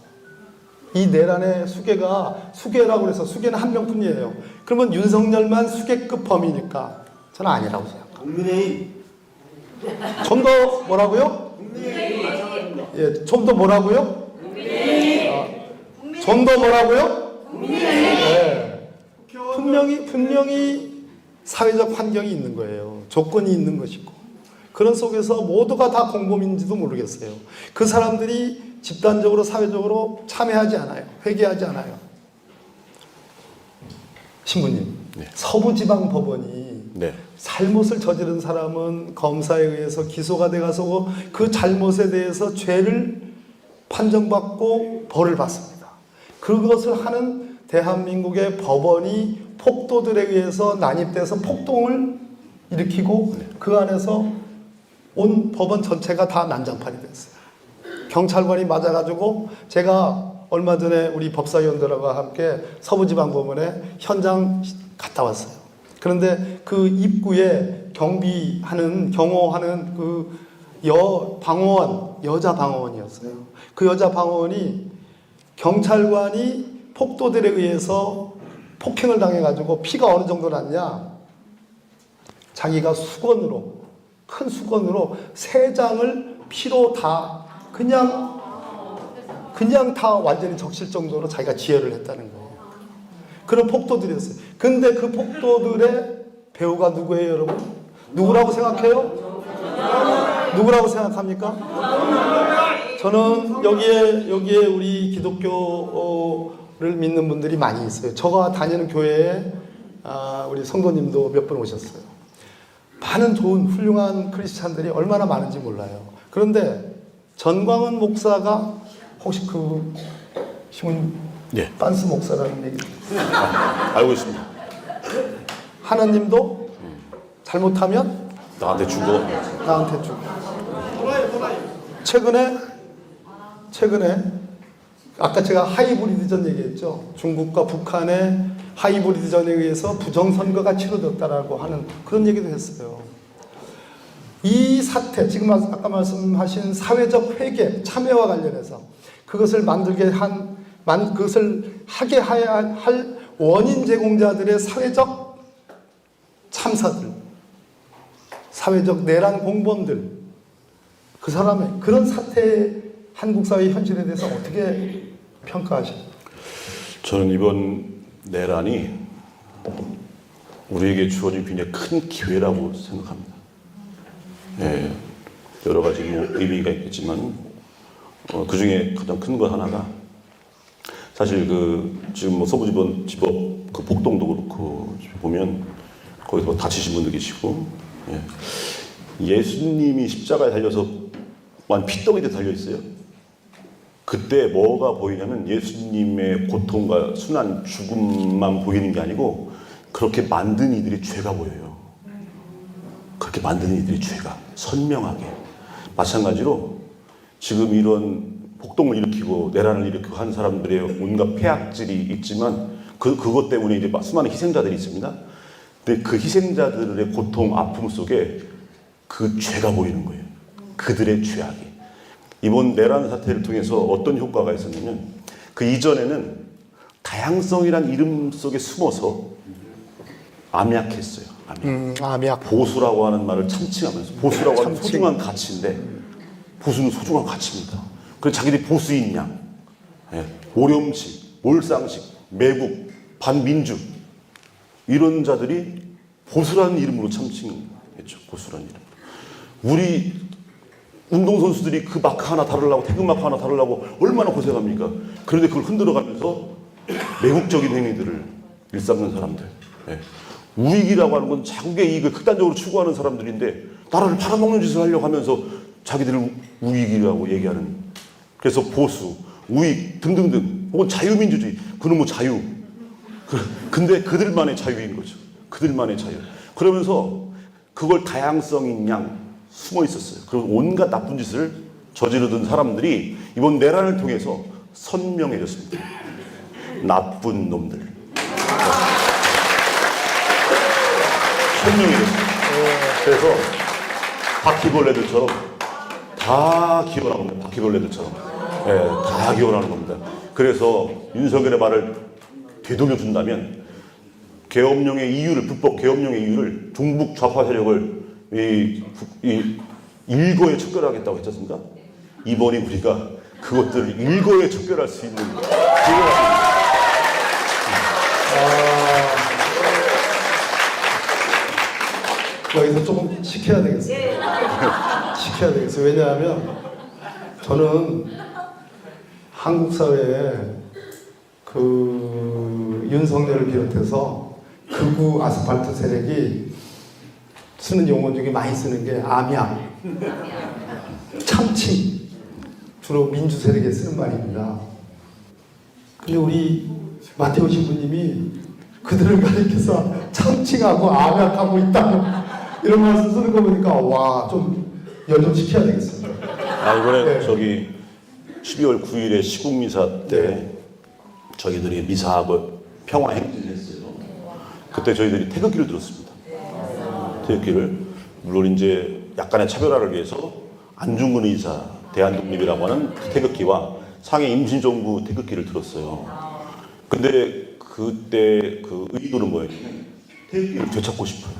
이 내란의 수괴라고 해서 수괴는 한 명뿐이에요. 그러면 윤석열만 수괴급 범이니까 저는 아니라고 생각합니다. 국민의힘. 좀 더 뭐라고요? 예, 좀 더 뭐라고요? 좀 더 뭐라고요? 네. 분명히 사회적 환경이 있는 거예요. 조건이 있는 것이고. 그런 속에서 모두가 다 공범인지도 모르겠어요. 그 사람들이 집단적으로 사회적으로 참여하지 않아요. 회개하지 않아요. 신부님, 네. 서부지방법원이 네. 잘못을 저지른 사람은 검사에 의해서 기소가 돼가서 그 잘못에 대해서 죄를 판정받고 벌을 받습니다. 그것을 하는 대한민국의 법원이 폭도들에 의해서 난입돼서 폭동을 일으키고 그 안에서 온 법원 전체가 다 난장판이 됐어요. 경찰관이 맞아가지고 제가 얼마 전에 우리 법사위원들과 함께 서부지방법원에 현장 갔다 왔어요. 그런데 그 입구에 경호하는 그 여자 방어원이었어요. 그 여자 방어원이 경찰관이 폭도들에 의해서 폭행을 당해가지고 피가 어느 정도 났냐? 자기가 큰 수건으로 3장을 피로 다 그냥 다 완전히 적실 정도로 자기가 지혈을 했다는 거예요. 그런 폭도들이었어요. 근데 그 폭도들의 배우가 누구예요, 여러분? 누구라고 생각해요? 누구라고 생각합니까? 저는 여기에 우리 기독교를 믿는 분들이 많이 있어요. 저가 다니는 교회에 우리 성도님도 몇 분 오셨어요. 많은 좋은 훌륭한 크리스찬들이 얼마나 많은지 몰라요. 그런데 전광훈 목사가 혹시 그 신문 네. 빤스 목사라는 얘기 알고 있습니다. 하나님도 잘못하면 나한테 죽어. 나한테 주고. 최근에 아까 제가 하이브리드전 얘기했죠. 중국과 북한의 하이브리드전에 의해서 부정선거가 치러졌다라고 하는 그런 얘기도 했어요. 이 사태, 지금 아까 말씀하신 사회적 회개, 참여와 관련해서 그것을 그것을 하게 할 원인 제공자들의 사회적 참사들, 사회적 내란 공범들, 그 사람의 그런 사태, 한국 사회 현실에 대해서 어떻게 평가하십니까? 저는 이번 내란이 우리에게 주어진 굉장히 큰 기회라고 생각합니다. 예, 여러 가지 의미가 있겠지만 그 중에 가장 큰 것 하나가 사실 지금 서부지법 그 복동도 그렇고 보면 거기서 다치신 분도 계시고 예수님이 십자가에 달려서 피덩이에 달려 있어요. 그때 뭐가 보이냐면 예수님의 고통과 순한 죽음만 보이는 게 아니고 그렇게 만든 이들의 죄가 보여요. 그렇게 만든 이들의 죄가 선명하게. 마찬가지로 지금 이런 폭동을 일으키고 내란을 일으키고 한 사람들의 온갖 폐악질이 있지만 그것 때문에 이제 수많은 희생자들이 있습니다. 근데 그 희생자들의 고통, 아픔 속에 그 죄가 보이는 거예요. 그들의 죄악이. 이번 내란 사태를 통해서 어떤 효과가 있었냐면 그 이전에는 다양성이란 이름 속에 숨어서 암약했어요. 암약. 보수라고 하는 말을 참칭하면서 보수라고 하는 소중한 가치인데 보수는 소중한 가치입니다. 그래서 자기들이 보수인 양, 오렴식, 몰상식, 매국, 반민주 이런 자들이 보수라는 이름으로 참칭했죠. 보수라는 이름. 우리 운동선수들이 그 마크 하나 다루려고, 태극 마크 하나 다루려고 얼마나 고생합니까? 그런데 그걸 흔들어가면서 매국적인 행위들을 일삼는 사람들. 예. 우익이라고 하는 건 자국의 이익을 극단적으로 추구하는 사람들인데 나라를 팔아먹는 짓을 하려고 하면서 자기들을 우익이라고 얘기하는. 그래서 보수, 우익 등등등 혹은 자유민주주의, 그놈의 자유. 근데 그들만의 자유인 거죠. 그들만의 자유. 그러면서 그걸 다양성인 양 숨어 있었어요. 그리고 온갖 나쁜 짓을 저지르던 사람들이 이번 내란을 통해서 선명해졌습니다. 나쁜 놈들. 선명해졌어요. 그래서 바퀴벌레들처럼 다 기원하는 겁니다. 바퀴벌레들처럼. 예, 다 기원하는 겁니다. 그래서 윤석열의 말을 되돌려준다면 계엄령의 이유를, 불법 계엄령의 이유를 중북 좌파 세력을 일거에 척결하겠다고 했지 않습니까? 이번이 우리가 그것들을 일거에 척결할 수 있는 기회가 여기서 조금 시켜야 되겠어요. 시켜야 되겠어요. 왜냐하면 저는 한국 사회에 그 윤석열을 비롯해서 극우 아스팔트 세력이 쓰는 용어 중에 많이 쓰는 게 암양, 참칭, 주로 민주 세력에 쓰는 말입니다. 근데 우리 마테오 신부님이 그들을 가리켜서 참칭하고 암약하고 있다고 이런 말씀 쓰는 거 보니까 와, 좀 열 좀 시켜야 되겠습니다. 이번에 네. 저기 12월 9일에 시국미사 때 네. 저희들이 미사하고 평화 행진을 했어요. 그때 저희들이 태극기를 들었습니다. 태극기를. 물론 이제 약간의 차별화를 위해서 안중근 의사 대한독립이라고 하는 그 태극기와 상해 임신정부 태극기를 들었어요. 근데 그때 그 의도는 뭐였냐면 태극기를 되찾고 싶어요.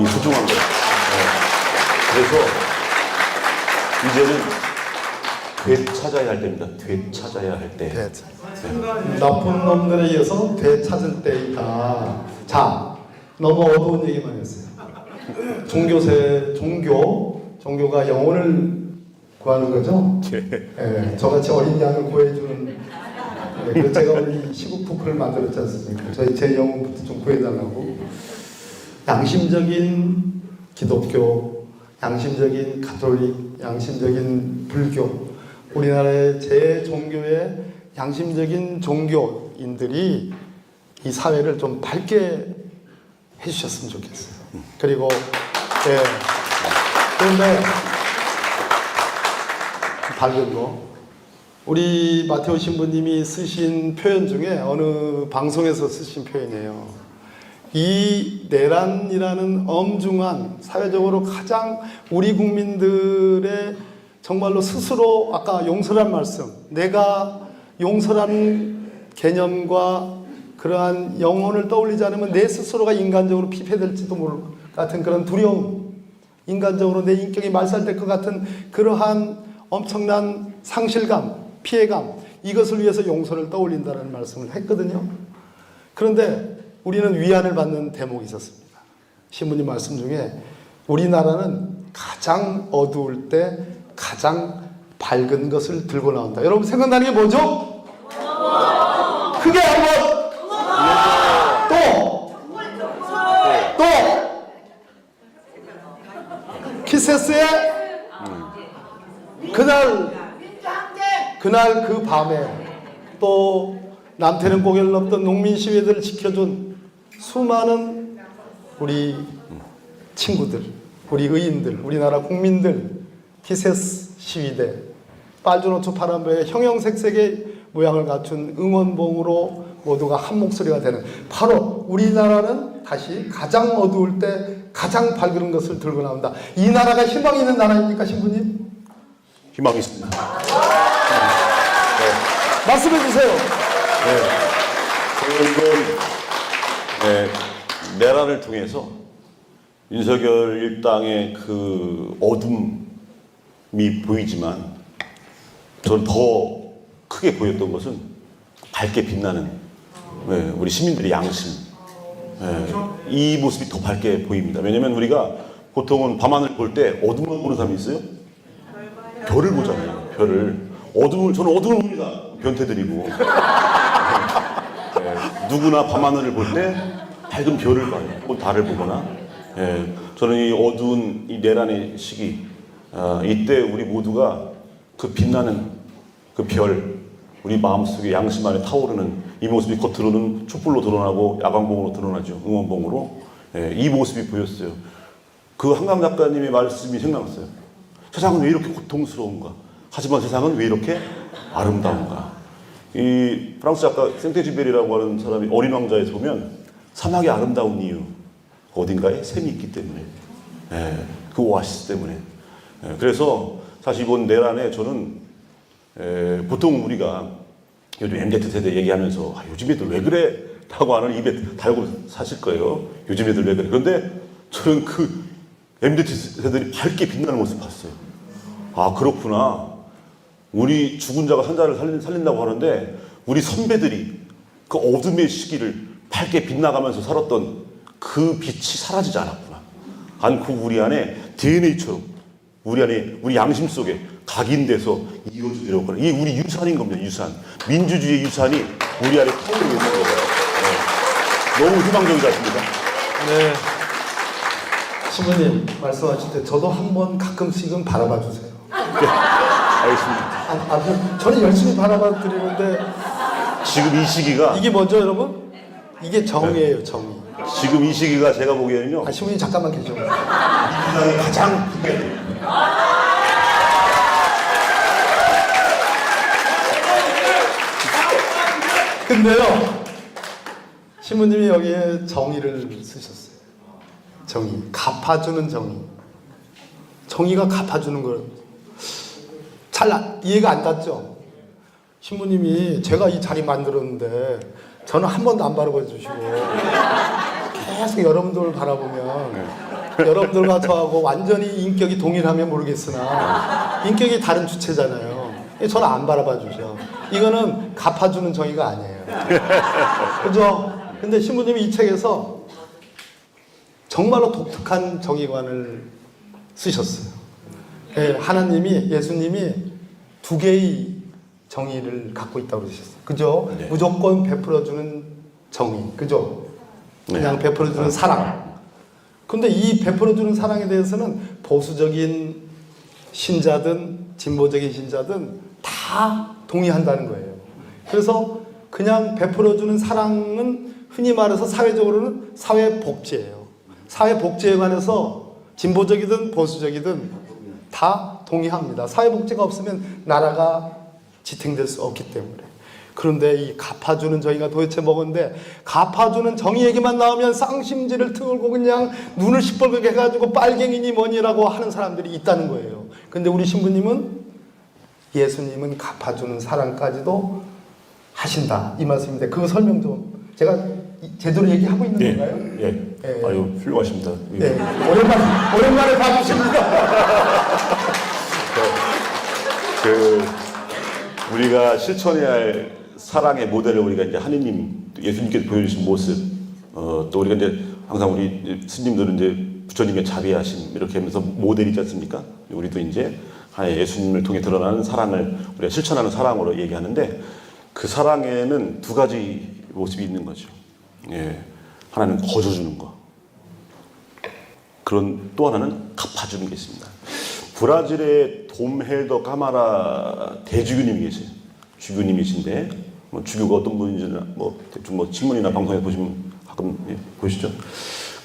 이 소중한 거. 그래서 이제는 되찾아야 할 때입니다. 되찾아야 할 때. 나쁜 놈들에 의해서 되찾을 때이다. 자, 너무 어두운 얘기만 했어요. 종교가 영혼을 구하는 거죠? 예, 저같이 어린 양을 구해주는. 그래서 제가 오늘 이 시국 토크를 만들었지 않습니까? 제 영혼부터 좀 구해달라고. 양심적인 기독교, 양심적인 가톨릭, 양심적인 불교, 우리나라의 제 종교의 양심적인 종교인들이 이 사회를 좀 밝게 해주셨으면 좋겠어요. 그리고 그런데 밝은 거, 우리 마테오 신부님이 쓰신 표현 중에 어느 방송에서 쓰신 표현이에요. 이 내란이라는 엄중한, 사회적으로 가장 우리 국민들의 정말로 스스로, 아까 용서란 말씀, 내가 용서라는 개념과 그러한 영혼을 떠올리지 않으면 내 스스로가 인간적으로 피폐될지도 모를 같은 그런 두려움, 인간적으로 내 인격이 말살될 것 같은 그러한 엄청난 상실감, 피해감, 이것을 위해서 용서를 떠올린다는 말씀을 했거든요. 그런데 우리는 위안을 받는 대목이 있었습니다. 신부님 말씀 중에 우리나라는 가장 어두울 때 가장 밝은 것을 들고 나온다. 여러분 생각나는 게 뭐죠? 크게 한번 또 키세스의 그날 그 밤에 또 남태는 고개를 넘던 농민 시위들을 지켜준 수많은 우리 친구들, 우리 의인들, 우리나라 국민들, 키세스 시위대, 빨주노초 파란배의 형형색색의 모양을 갖춘 응원봉으로 모두가 한 목소리가 되는, 바로 우리나라는 다시 가장 어두울 때 가장 밝은 것을 들고 나온다. 이 나라가 희망 있는 나라입니까, 신부님? 희망이 있습니다. 말씀해 주세요. 내란을 통해서 윤석열 일당의 그 어둠이 보이지만 저는 더 크게 보였던 것은 밝게 빛나는 우리 시민들의 양심, 이 모습이 더 밝게 보입니다. 왜냐하면 우리가 보통은 밤하늘 볼 때 어둠만 보는 사람이 있어요? 별을 보잖아요. 별을. 저는 어둠을 봅니다. 변태들이고. 누구나 밤하늘을 볼 때 밝은 별을 봐요. 혹은 달을 보거나. 저는 이 어두운 이 내란의 시기, 이때 우리 모두가 그 빛나는 그 별, 우리 마음속에 양심 안에 타오르는 이 모습이 겉으로는 촛불로 드러나고 야광봉으로 드러나죠. 응원봉으로. 이 모습이 보였어요. 그 한강 작가님의 말씀이 생각났어요. 세상은 왜 이렇게 고통스러운가? 하지만 세상은 왜 이렇게 아름다운가? 이 프랑스 작가 생테쥐베리라고 하는 사람이 어린 왕자에서 보면 사막이 아름다운 이유 어딘가에 샘이 있기 때문에, 그 오아시스 때문에. 그래서 사실 이번 내란에 저는 보통 우리가 요즘 MZ 세대 얘기하면서 요즘 애들 왜 그래? 라고 하는 입에 달고 사실 거예요. 요즘 애들 왜 그래? 그런데 저는 그 MZ 세대들이 밝게 빛나는 모습 봤어요. 아, 그렇구나. 우리 죽은 자가 산자를 살린다고 하는데 우리 선배들이 그 어둠의 시기를 밝게 빛나가면서 살았던 그 빛이 사라지지 않았구나. 않고 우리 안에 DNA처럼 우리 안에 우리 양심 속에 각인돼서 이어지려고 하는 이게 우리 유산인 겁니다. 유산. 민주주의의 유산이 우리 안에 타오르고 있는 거예요. 너무 희망적이지 않습니까? 네. 신부님 말씀하실 때 저도 한번 가끔씩은 바라봐 주세요. 알겠습니다. 저는 열심히 바라봐 드리는데 지금 이 시기가 이게 뭐죠, 여러분? 이게 정의예요, 정의. 지금 이 시기가 제가 보기에는요. 신부님 잠깐만 계셔. 세상에 가장 근데요, 신부님이 여기에 정의를 쓰셨어요. 정의, 갚아주는 정의. 정의가 갚아주는 걸 잘 이해가 안 갔죠? 신부님이 제가 이 자리 만들었는데 저는 한 번도 안 바라봐 주시고 계속 여러분들을 바라보면 여러분들과 저하고 완전히 인격이 동일하면 모르겠으나 인격이 다른 주체잖아요. 저는 안 바라봐 주셔. 이거는 갚아주는 정의가 아니에요. 그죠? 근데 신부님이 이 책에서 정말로 독특한 정의관을 쓰셨어요. 하나님이, 예수님이 두 개의 정의를 갖고 있다고 그러셨어요. 그죠? 네. 무조건 베풀어주는 정의. 그죠? 그냥 네. 베풀어주는 사랑. 근데 이 베풀어주는 사랑에 대해서는 보수적인 신자든 진보적인 신자든 다 동의한다는 거예요. 그래서 그냥 베풀어주는 사랑은 흔히 말해서 사회적으로는 사회복지예요. 사회복지에 관해서 진보적이든 보수적이든 다 동의합니다. 사회복지가 없으면 나라가 지탱될 수 없기 때문에. 그런데 이 갚아주는 정의가 도대체 뭐건데, 갚아주는 정의 얘기만 나오면 쌍심지를 틀고 그냥 눈을 시뻘겋게 해가지고 빨갱이니 뭐니라고 하는 사람들이 있다는 거예요. 근데 우리 신부님은, 예수님은 갚아주는 사랑까지도 하신다, 이 말씀인데 그 설명 좀 제가 제대로 얘기하고 있는 건가요? 예. 예. 아유, 훌륭하십니다. 네, 오랜만에 봐주십니다. 우리가 실천해야 할 사랑의 모델을 우리가 이제 하느님, 예수님께서 보여주신 모습, 또 우리가 이제 항상 우리 스님들은 이제 부처님의 자비하심 이렇게 하면서 모델이지 않습니까? 우리도 이제 예수님을 통해 드러나는 사랑을 우리가 실천하는 사랑으로 얘기하는데, 그 사랑에는 두 가지 모습이 있는 거죠. 예. 하나는 거저주는 거. 그런 또 하나는 갚아주는 게 있습니다. 브라질의 돔헬더 까마라 대주교님이 계세요. 주교님이신데, 뭐 주교가 어떤 분인지는 대충 신문이나 방송에 보시면 가끔 보시죠.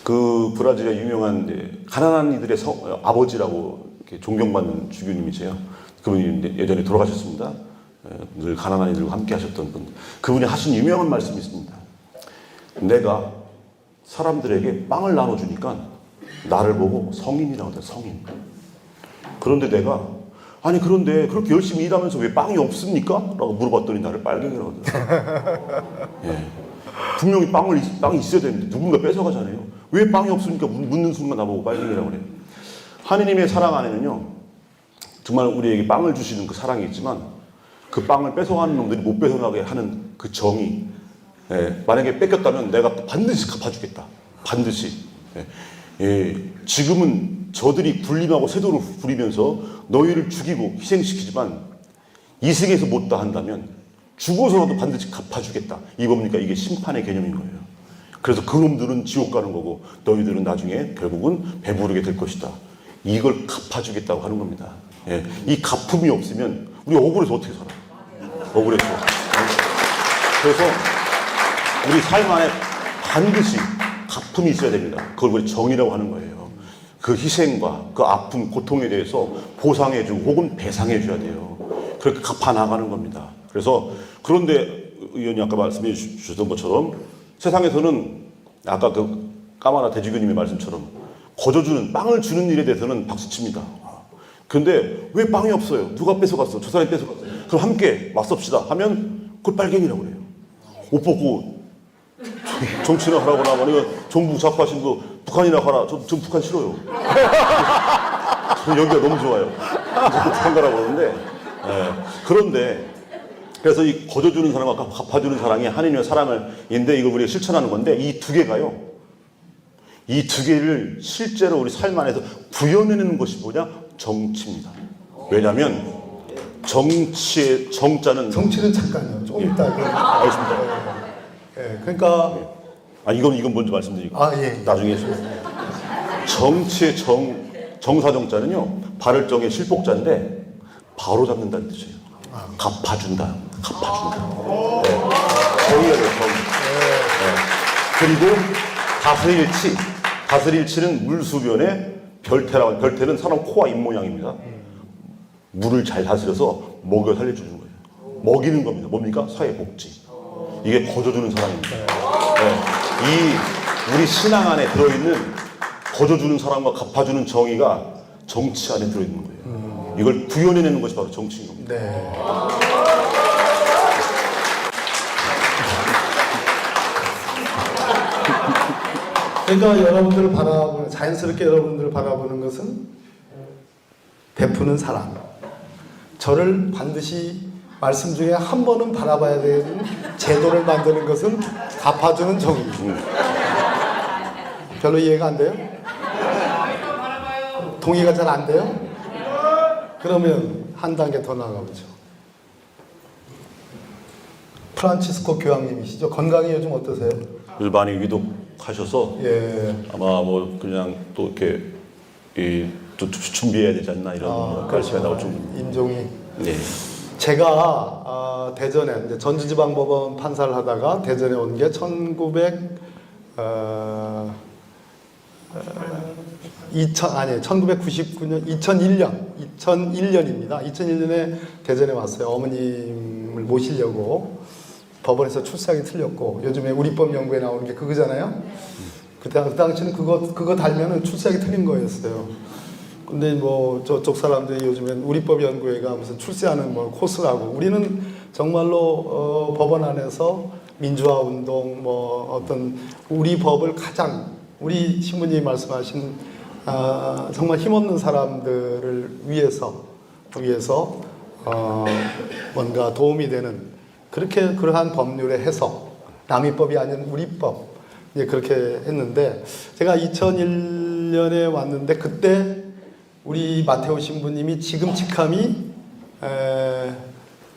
그 브라질의 유명한 가난한 이들의 아버지라고 이렇게 존경받는 주교님이세요. 그분이 예전에 돌아가셨습니다. 늘 가난한 이들과 함께 하셨던 분. 그분이 하신 유명한 말씀이 있습니다. 내가 사람들에게 빵을 나눠주니까 나를 보고 성인이라고 해요. 성인. 그런데 내가 그런데 그렇게 열심히 일하면서 왜 빵이 없습니까? 라고 물어봤더니 나를 빨갱이라고 하더라고요. 예. 분명히 빵이 있어야 되는데 누군가 뺏어가잖아요. 왜 빵이 없습니까? 묻는 순간 나보고 빨갱이라고 그래요. 하느님의 사랑 안에는요, 정말 우리에게 빵을 주시는 그 사랑이 있지만 그 빵을 뺏어가는 놈들이 못 뺏어가게 하는 그 정의. 예. 만약에 뺏겼다면 내가 반드시 갚아주겠다. 반드시. 예. 예, 지금은 저들이 군림하고 세도를 부리면서 너희를 죽이고 희생시키지만 이승에서 못다 한다면 죽어서라도 반드시 갚아주겠다. 이 뭡니까? 이게 심판의 개념인 거예요. 그래서 그놈들은 지옥 가는 거고 너희들은 나중에 결국은 배부르게 될 것이다. 이걸 갚아주겠다고 하는 겁니다. 예, 이 갚음이 없으면 우리 억울해서 어떻게 살아? 억울해서. 그래서 우리 삶 안에 반드시 갚음이 있어야 됩니다. 그걸 우리 정의라고 하는 거예요. 그 희생과 그 아픔, 고통에 대해서 보상해주고 혹은 배상해줘야 돼요. 그렇게 갚아나가는 겁니다. 그래서 그런데 의원이 아까 말씀해 주셨던 것처럼 세상에서는 아까 그 까마나 대지교님의 말씀처럼 거저주는 빵을 주는 일에 대해서는 박수칩니다. 근데 왜 빵이 없어요? 누가 뺏어갔어? 저 사람이 뺏어갔어요. 그럼 함께 맞섭시다 하면 그걸 빨갱이라고 그래요. 옷 벗고 정치나 하라거나 아니면 정부 좌파신 분 북한이나 가라. 전 북한 싫어요. 저는 여기가 너무 좋아요. 북한 가라고 그러는데 그런데 그래서 이 거저주는 사람과 갚아주는 사랑이 하느님의 사랑을인데 이걸 우리가 실천하는 건데 이 두 개가요. 이 두 개를 실제로 우리 삶 안에서 구현해내는 것이 뭐냐? 정치입니다. 왜냐하면 정치의 정자는 정치는 잠깐요. 좀 이따. 알겠습니다. 예, 그러니까 이건 먼저 말씀드리고 예. 나중에 정치의 정사정자는요 발을 정의 실복자인데 바로 잡는다는 뜻이에요. 갚아준다. 네. 정의가 돼요. 그리고 다스릴치는 물수변의 별태라고. 별태는 사람 코와 입 모양입니다. 물을 잘 다스려서 먹여 살려주는 거예요. 먹이는 겁니다. 뭡니까? 사회복지. 이게 거저주는 사람입니다. 이 우리 신앙 안에 들어있는 거저주는 사람과 갚아주는 정의가 정치 안에 들어있는 거예요. 이걸 구현해내는 것이 바로 정치인 겁니다. 네. 그러니까 여러분들을 바라보는, 자연스럽게 여러분들을 바라보는 것은 베푸는 사랑. 저를 반드시 말씀 중에 한 번은 바라봐야 되는 제도를 만드는 것은 갚아주는 정의. 별로 이해가 안 돼요? 동의가 잘 안 돼요? 그러면 한 단계 더 나가보죠. 프란치스코 교황님이시죠? 건강이 요즘 어떠세요? 요즘 많이 위독하셔서 예. 아마 뭐 그냥 또 이렇게 또 준비해야 되지 않나 이런 말씀이 나올 정도입니다. 임종이. 네. 제가 대전에 이제 전주지방법원 판사를 하다가 대전에 온 게 1999년 2001년입니다. 2001년에 대전에 왔어요. 어머님을 모시려고. 법원에서 출석이 틀렸고 요즘에 우리법 연구에 나오는 게 그거잖아요. 그 당시는 그거 달면은 출석이 틀린 거였어요. 근데 뭐 저쪽 사람들이 요즘엔 우리법 연구회가 무슨 출세하는 뭐 코스라고. 우리는 정말로 법원 안에서 민주화 운동 뭐 어떤 우리 법을 가장 우리 신부님이 말씀하신 정말 힘없는 사람들을 위해서 뭔가 도움이 되는 그러한 법률의 해석, 남이법이 아닌 우리법 이제 그렇게 했는데 제가 2001년에 왔는데 그때 우리 마테오 신부님이 지금 직함이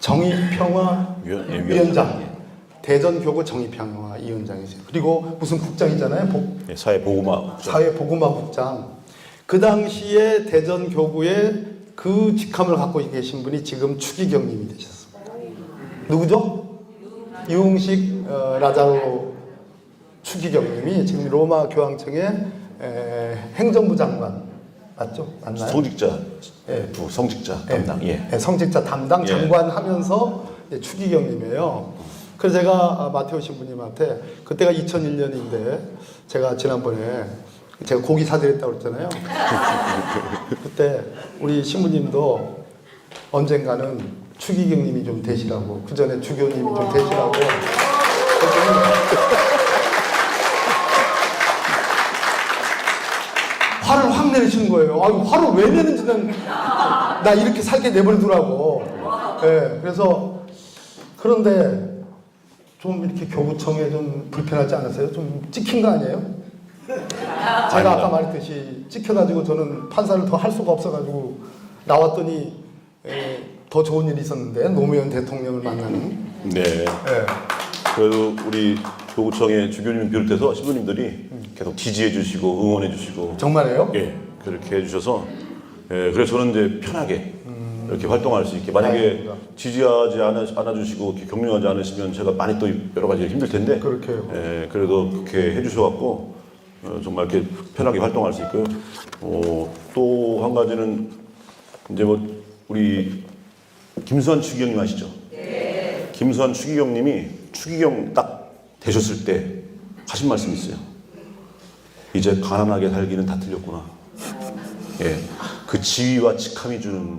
정의평화위원장, 대전교구 정의평화위원장이세요. 그리고 무슨 국장이잖아요. 네, 사회보고마국장. 그 당시에 대전교구의 그 직함을 갖고 계신 분이 지금 추기경님이 되셨습니다. 누구죠? 유흥식 라자로 추기경님이 지금 로마 교황청의 행정부 장관 맞죠? 맞나요? 성직자, 예. 성직자 담당. 예. 성직자 담당 예. 장관 하면서 추기경님이에요. 그래서 제가 마테오 신부님한테 그때가 2001년인데 제가 지난번에 제가 고기 사드렸다고 그랬잖아요. 그때 우리 신부님도 언젠가는 추기경님이 좀 되시라고 그 전에 주교님이 좀 되시라고 화를 확 내시는 거예요. 아유, 화를 왜 내는지는 나 이렇게 살게 내버리더라고. 예, 그래서 그런데 좀 이렇게 교구청에 좀 불편하지 않으세요? 좀 찍힌 거 아니에요? 제가 아닙니다. 아까 말했듯이 찍혀가지고 저는 판사를 더 할 수가 없어가지고 나왔더니 더 좋은 일이 있었는데 노무현 대통령을 만나는. 네. 예. 그래도 우리 교구청의 주교님 비롯해서 신부님들이 계속 지지해 주시고 응원해 주시고 정말이에요? 예, 그렇게 해주셔서 예, 그래서 저는 이제 편하게 이렇게 활동할 수 있게 만약에 다행입니다. 지지하지 않아주시고 이렇게 격려하지 않으시면 제가 많이 또 여러 가지 힘들 텐데 그렇게요. 예, 그래도 그렇게 해주셔갖고 정말 이렇게 편하게 활동할 수 있고요. 또 한 가지는 이제 뭐 우리 김수환 추기경님 아시죠? 네. 김수환 추기경님이 추기경 딱 되셨을 때 하신 말씀이 있어요. 이제 가난하게 살기는 다 틀렸구나. 예, 그 지위와 직함이 주는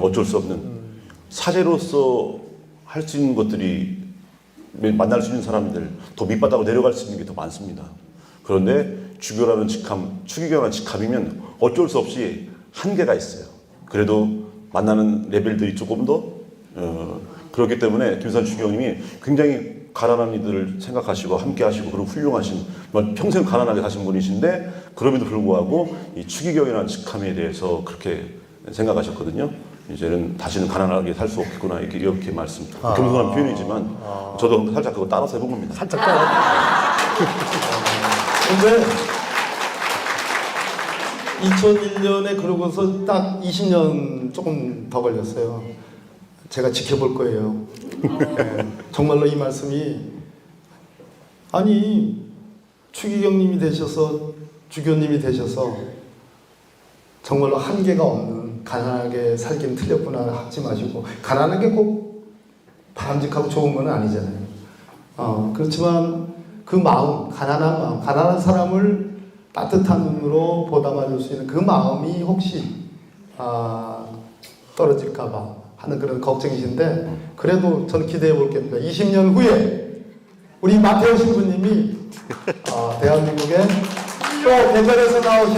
어쩔 수 없는 사제로서 할 수 있는 것들이 만날 수 있는 사람들 더 밑바닥으로 내려갈 수 있는 게 더 많습니다. 그런데 주교라는 직함, 추기경이라는 직함이면 어쩔 수 없이 한계가 있어요. 그래도 만나는 레벨들이 조금 더 그렇기 때문에 김수환 추기경님이 굉장히 가난한 이들을 생각하시고 함께하시고 그런 훌륭하신 정말 평생 가난하게 사신 분이신데 그럼에도 불구하고 이 추기경이라는 직함에 대해서 그렇게 생각하셨거든요. 이제는 다시는 가난하게 살 수 없겠구나 이렇게 말씀. 겸손한 표현이지만 저도 살짝 그거 따라서 해본 겁니다. 살짝 따라. 근데 2001년에 그러고서 딱 20년 조금 더 걸렸어요. 제가 지켜볼 거예요. 네, 정말로 이 말씀이 아니 추기경님이 되셔서 주교님이 되셔서 정말로 한계가 없는 가난하게 살기는 틀렸구나 하지 마시고 가난하게 꼭 바람직하고 좋은 건 아니잖아요. 그렇지만 그 마음, 가난한 마음, 가난한 사람을 따뜻한 눈으로 보담아줄 수 있는 그 마음이 혹시 떨어질까봐 하는 그런 걱정이신데 그래도 저는 기대해 볼 겁니다. 20년 후에 우리 마태오 신부님이 대한민국의 또 대전에서 나오신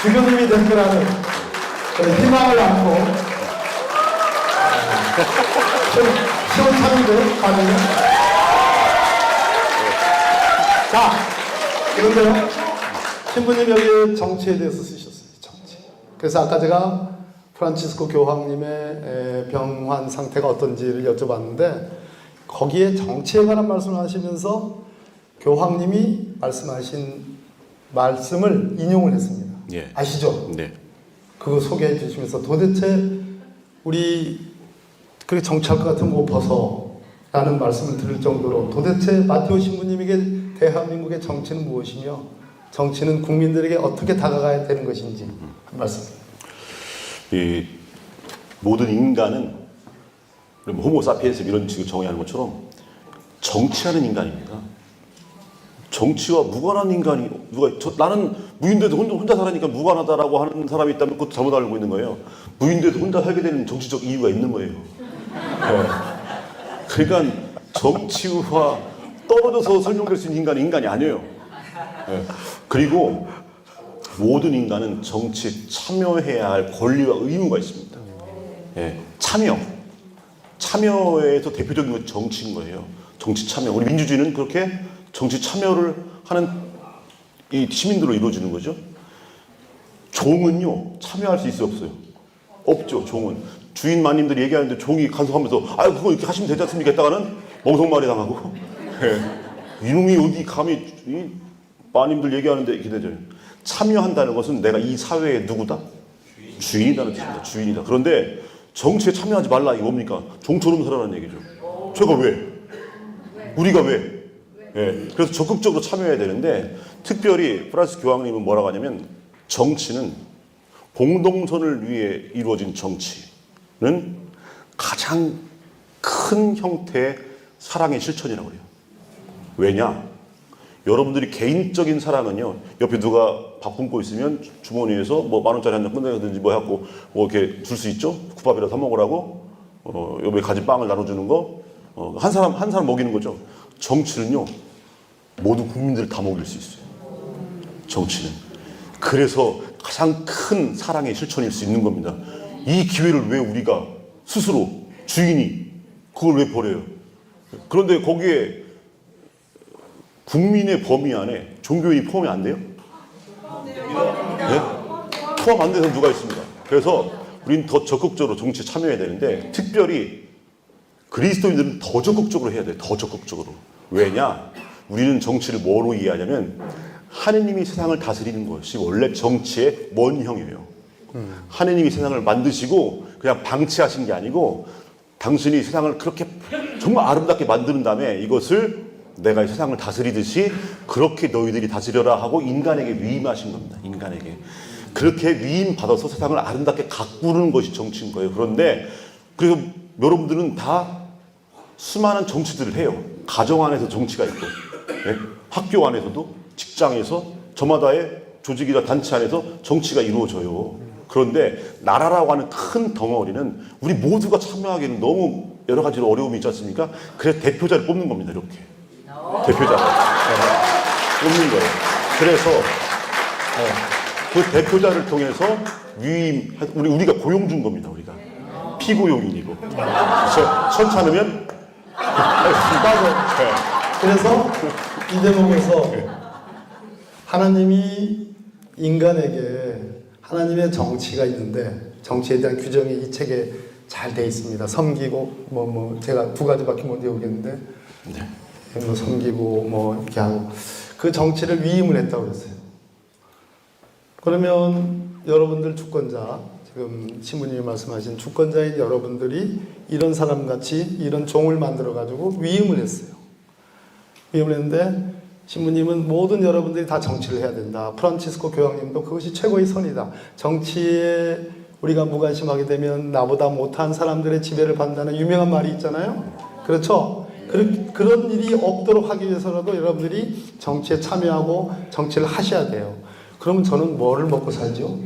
주교님이 될 거라는 그런 희망을 안고 시원찮은데 반응은? 자, 그런데요 신부님 여기 정치에 대해서 쓰셨어요. 정치. 그래서 아까 제가 프란치스코 교황님의 병환 상태가 어떤지를 여쭤봤는데 거기에 정치에 관한 말씀을 하시면서 교황님이 말씀하신 말씀을 인용을 했습니다. 예. 아시죠? 네. 그거 소개해 주시면서 도대체 우리 그렇게 정치할 것 같으면 못 벗어 라는 말씀을 들을 정도로 도대체 마테오 신부님에게 대한민국의 정치는 무엇이며 정치는 국민들에게 어떻게 다가가야 되는 것인지 한 말씀. 이 모든 인간은 호모사피엔스 이런 식으로 정의하는 것처럼 정치하는 인간입니다. 정치와 무관한 인간이 나는 무인도에서 혼자 살아니까 무관하다라고 하는 사람이 있다면 그것도 잘못 알고 있는 거예요. 무인도에서 혼자 살게 되는 정치적 이유가 있는 거예요. 네. 그러니까 정치와 떨어져서 설명될 수 있는 인간이 아니에요. 네. 그리고 모든 인간은 정치에 참여해야 할 권리와 의무가 있습니다. 네. 참여에서 대표적인 건 정치인 거예요. 정치 참여. 우리 민주주의는 그렇게 정치 참여를 하는 이 시민들로 이루어지는 거죠. 종은요 참여할 수 있어요, 없어요? 없죠. 종은 주인 마님들이 얘기하는데 종이 간섭하면서 그거 이렇게 하시면 되지 않습니까? 했다가는 멍석말이 당하고 이놈이 어디 감히 마님들 얘기하는데 이렇게 되죠. 참여한다는 것은 내가 이 사회의 누구다? 주인이라는 뜻입니다. 주인이다. 그런데 정치에 참여하지 말라 이거 뭡니까? 종처럼 살아라는 얘기죠. 제가 왜? 우리가 왜? 예, 그래서 적극적으로 참여해야 되는데 특별히 프란시스 교황님은 뭐라고 하냐면 정치는 공동선을 위해 이루어진 정치는 가장 큰 형태의 사랑의 실천이라고 그래요. 왜냐? 여러분들이 개인적인 사랑은요 옆에 누가 밥 굶고 있으면 주머니에서 뭐 10,000원짜리 한 장 꺼내든지 뭐 해갖고 뭐 이렇게 줄 수 있죠? 국밥이라도 사 먹으라고 옆에 가진 빵을 나눠주는 거 한 사람 먹이는 거죠. 정치는요 모든 국민들을 다 먹일 수 있어요. 정치는. 그래서 가장 큰 사랑의 실천일 수 있는 겁니다. 이 기회를 왜 우리가 스스로 주인이 그걸 왜 버려요? 그런데 거기에 국민의 범위 안에 종교인이 포함이 안 돼요? 네? 포함 안 돼서 누가 있습니다. 그래서 우리는 더 적극적으로 정치에 참여해야 되는데 특별히 그리스도인들은 더 적극적으로 해야 돼요. 더 적극적으로. 왜냐? 우리는 정치를 뭐로 이해하냐면 하느님이 세상을 다스리는 것이 원래 정치의 원형이에요. 하느님이 세상을 만드시고 그냥 방치하신 게 아니고 당신이 세상을 그렇게 정말 아름답게 만드는 다음에 이것을 내가 이 세상을 다스리듯이 그렇게 너희들이 다스려라 하고 인간에게 위임하신 겁니다. 인간에게. 그렇게 위임받아서 세상을 아름답게 가꾸는 것이 정치인 거예요. 그런데 그래서 여러분들은 다 수많은 정치들을 해요. 가정 안에서 정치가 있고, 예? 학교 안에서도, 직장에서, 저마다의 조직이나 단체 안에서 정치가 이루어져요. 그런데 나라라고 하는 큰 덩어리는 우리 모두가 참여하기에는 너무 여러 가지로 어려움이 있지 않습니까? 그래서 대표자를 뽑는 겁니다. 이렇게. 대표자를 뽑는 거예요. 그래서 그 대표자를 통해서 위임, 우리가 고용 준 겁니다. 우리가. 피고용인이고. 그래서 천찮으면 맞아. 그래서 이 대목에서 하나님이 인간에게 하나님의 정치가 있는데 정치에 대한 규정이 이 책에 잘 돼 있습니다. 섬기고 제가 두 가지밖에 못 외우겠는데 뭐 섬기고 뭐 이렇게 하고 그 정치를 위임을 했다고 그랬어요. 그러면 여러분들 주권자 지금 신부님이 말씀하신 주권자인 여러분들이 이런 사람같이 이런 종을 만들어 가지고 위임을 했어요. 위임을 했는데 신부님은 모든 여러분들이 다 정치를 해야 된다. 프란치스코 교황님도 그것이 최고의 선이다. 정치에 우리가 무관심하게 되면 나보다 못한 사람들의 지배를 받는다는 유명한 말이 있잖아요. 그렇죠? 그런 일이 없도록 하기 위해서라도 여러분들이 정치에 참여하고 정치를 하셔야 돼요. 그러면 저는 뭐를 먹고 살죠?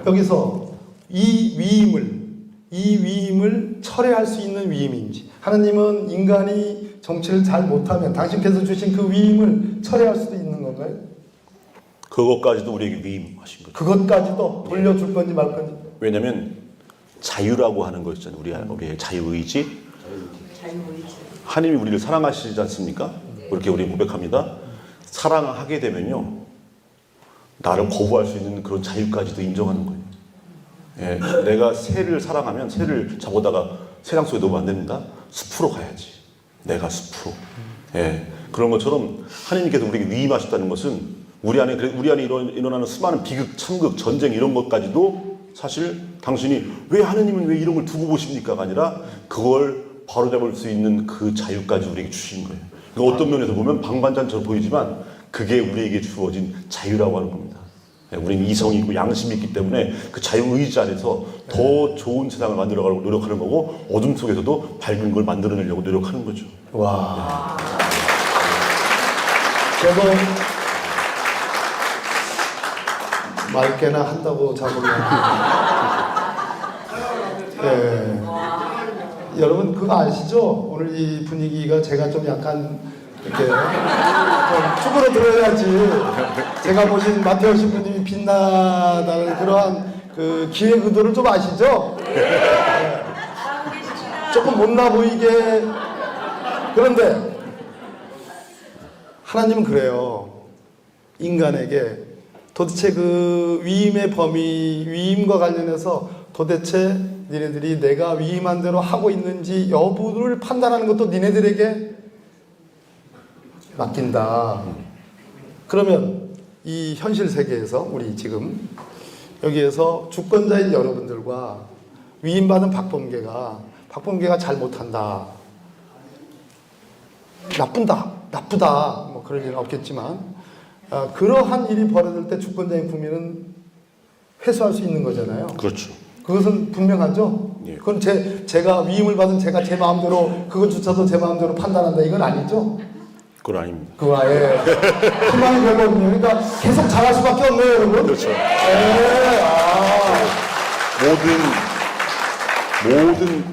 여기서 이 위임을 철회할 수 있는 위임인지 하나님은 인간이 정치를 잘 못하면 당신께서 주신 그 위임을 철회할 수도 있는 건가요? 그것까지도 우리에게 위임하신 거죠. 그것까지도 돌려줄 건지 말 건지. 왜냐하면 자유라고 하는 거 있잖아요. 우리의 자유의지. 하나님이 우리를 사랑하시지 않습니까? 그렇게 우리 고백합니다. 사랑하게 되면요, 나를 거부할 수 있는 그런 자유까지도 인정하는 거예요. 예, 내가 새를 사랑하면 새를 잡아다가 새랑 속에 넣으면 안 됩니다. 숲으로 가야지. 내가 숲으로. 예, 그런 것처럼 하나님께서 우리에게 위임하셨다는 것은 우리 안에 일어나는 수많은 비극, 참극, 전쟁 이런 것까지도 사실 당신이 왜 하나님은 왜 이런 걸 두고 보십니까가 아니라 그걸 바로잡을 수 있는 그 자유까지 우리에게 주신 거예요. 그러니까 어떤 면에서 보면 방관자처럼 보이지만 그게 우리에게 주어진 자유라고 하는 겁니다. 우리는 이성이 있고 양심이 있기 때문에 그 자유의지 안에서 더 좋은 세상을 만들어가려고 노력하는 거고 어둠 속에서도 밝은 걸 만들어내려고 노력하는 거죠. 와. 저도 맑게나 한다고 자꾸만. 네. 여러분 그거 아시죠? 오늘 이 분위기가 제가 좀 약간 이렇게 좀 쭈그러들어야지 제가 보신 마테오 신부님이 빛나다는 그러한 그 기획 의도를 좀 아시죠? 네. 조금 못나 보이게. 그런데 하나님은 그래요. 인간에게 도대체 그 위임의 범위, 위임과 관련해서 도대체 니네들이 내가 위임한 대로 하고 있는지 여부를 판단하는 것도 니네들에게 맡긴다. 그러면 이 현실 세계에서 우리 지금 여기에서 주권자인 여러분들과 위임받은 박범계가 잘 못한다. 나쁘다. 뭐 그럴 일은 없겠지만 그러한 일이 벌어질 때 주권자인 국민은 회수할 수 있는 거잖아요. 그렇죠. 그것은 분명하죠. 예. 그건 제가 위임을 받은 제가 제 마음대로 그것조차도 제 마음대로 판단한다 이건 아니죠. 그건 아닙니다. 그 아예 희망이 별로 없네요. 그러니까 계속 잘할 수밖에 없네요, 여러분. 그렇죠. 네, 모든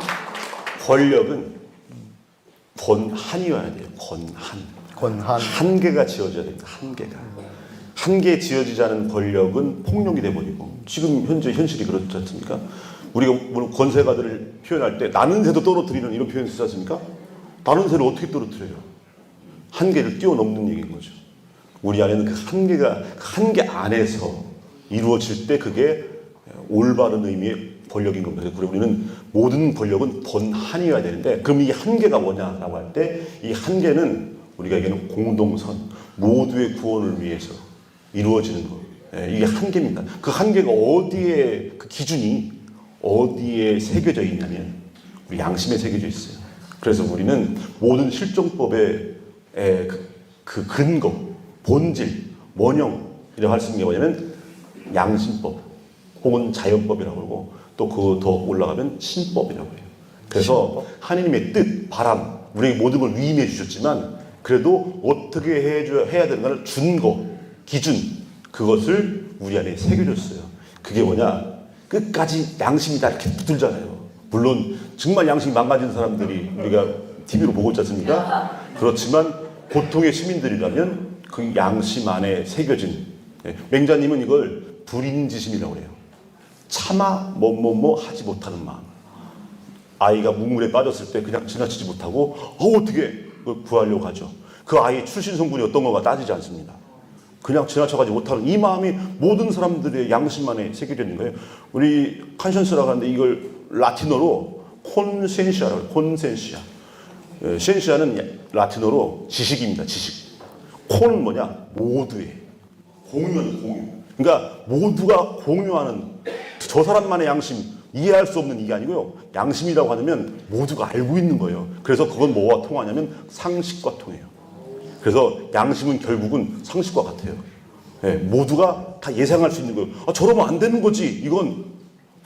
권력은 권한이어야 돼요. 권한. 한계가 지어져야 됩니다. 한계 지어지지 않은 권력은 폭력이 돼버리고 지금 현재 현실이 그렇지 않습니까? 우리가 물론 권세가들을 표현할 때 나는 새도 떨어뜨리는 이런 표현을 쓰지 않습니까? 나는 새를 어떻게 떨어뜨려요? 한계를 뛰어넘는 얘기인 거죠. 우리 안에는 그 한계가 한계 안에서 이루어질 때 그게 올바른 의미의 권력인 겁니다. 그래서 우리는 모든 권력은 번한이어야 되는데 그럼 이 한계가 뭐냐라고 할 때 이 한계는 우리가 얘기하는 공동선, 모두의 구원을 위해서 이루어지는 것. 이게 한계입니다. 그 한계가 어디에 그 기준이 어디에 새겨져 있냐면 우리 양심에 새겨져 있어요. 그래서 우리는 모든 실정법의 그 근거, 본질, 원형이라고 할 수 있는 게 뭐냐면 양심법 혹은 자연법이라고 그러고 또 그 더 올라가면 신법이라고 해요. 그래서 하느님의 뜻, 바람, 우리에게 모든 걸 위임해 주셨지만 그래도 어떻게 해야 되는가를 준거, 기준 그것을 우리 안에 새겨줬어요. 그게 뭐냐? 끝까지 양심이다 이렇게 붙들잖아요. 물론 정말 양심이 망가진 사람들이 우리가 TV로 보고 있지 않습니까? 그렇지만 보통의 시민들이라면 그 양심 안에 새겨진 맹자님은 이걸 불인지심이라고 해요. 차마 뭐뭐뭐 하지 못하는 마음. 아이가 물에 빠졌을 때 그냥 지나치지 못하고 어떻게 그걸 구하려고 하죠. 그 아이의 출신 성분이 어떤 거가 따지지 않습니다. 그냥 지나쳐가지 못하는 이 마음이 모든 사람들의 양심 안에 새겨져 있는 거예요. 우리 칸션스라고 하는데 이걸 라틴어로 콘센시아라고 해요. 콘센시아. 센시아는 라틴어로 지식입니다. 지식. 콘은 뭐냐? 모두의. 공유하는 공유. 그러니까 모두가 공유하는 저 사람만의 양심, 이해할 수 없는 이게 아니고요. 양심이라고 하면 모두가 알고 있는 거예요. 그래서 그건 뭐와 통하냐면 상식과 통해요. 그래서 양심은 결국은 상식과 같아요. 모두가 다 예상할 수 있는 거예요. 저러면 안 되는 거지. 이건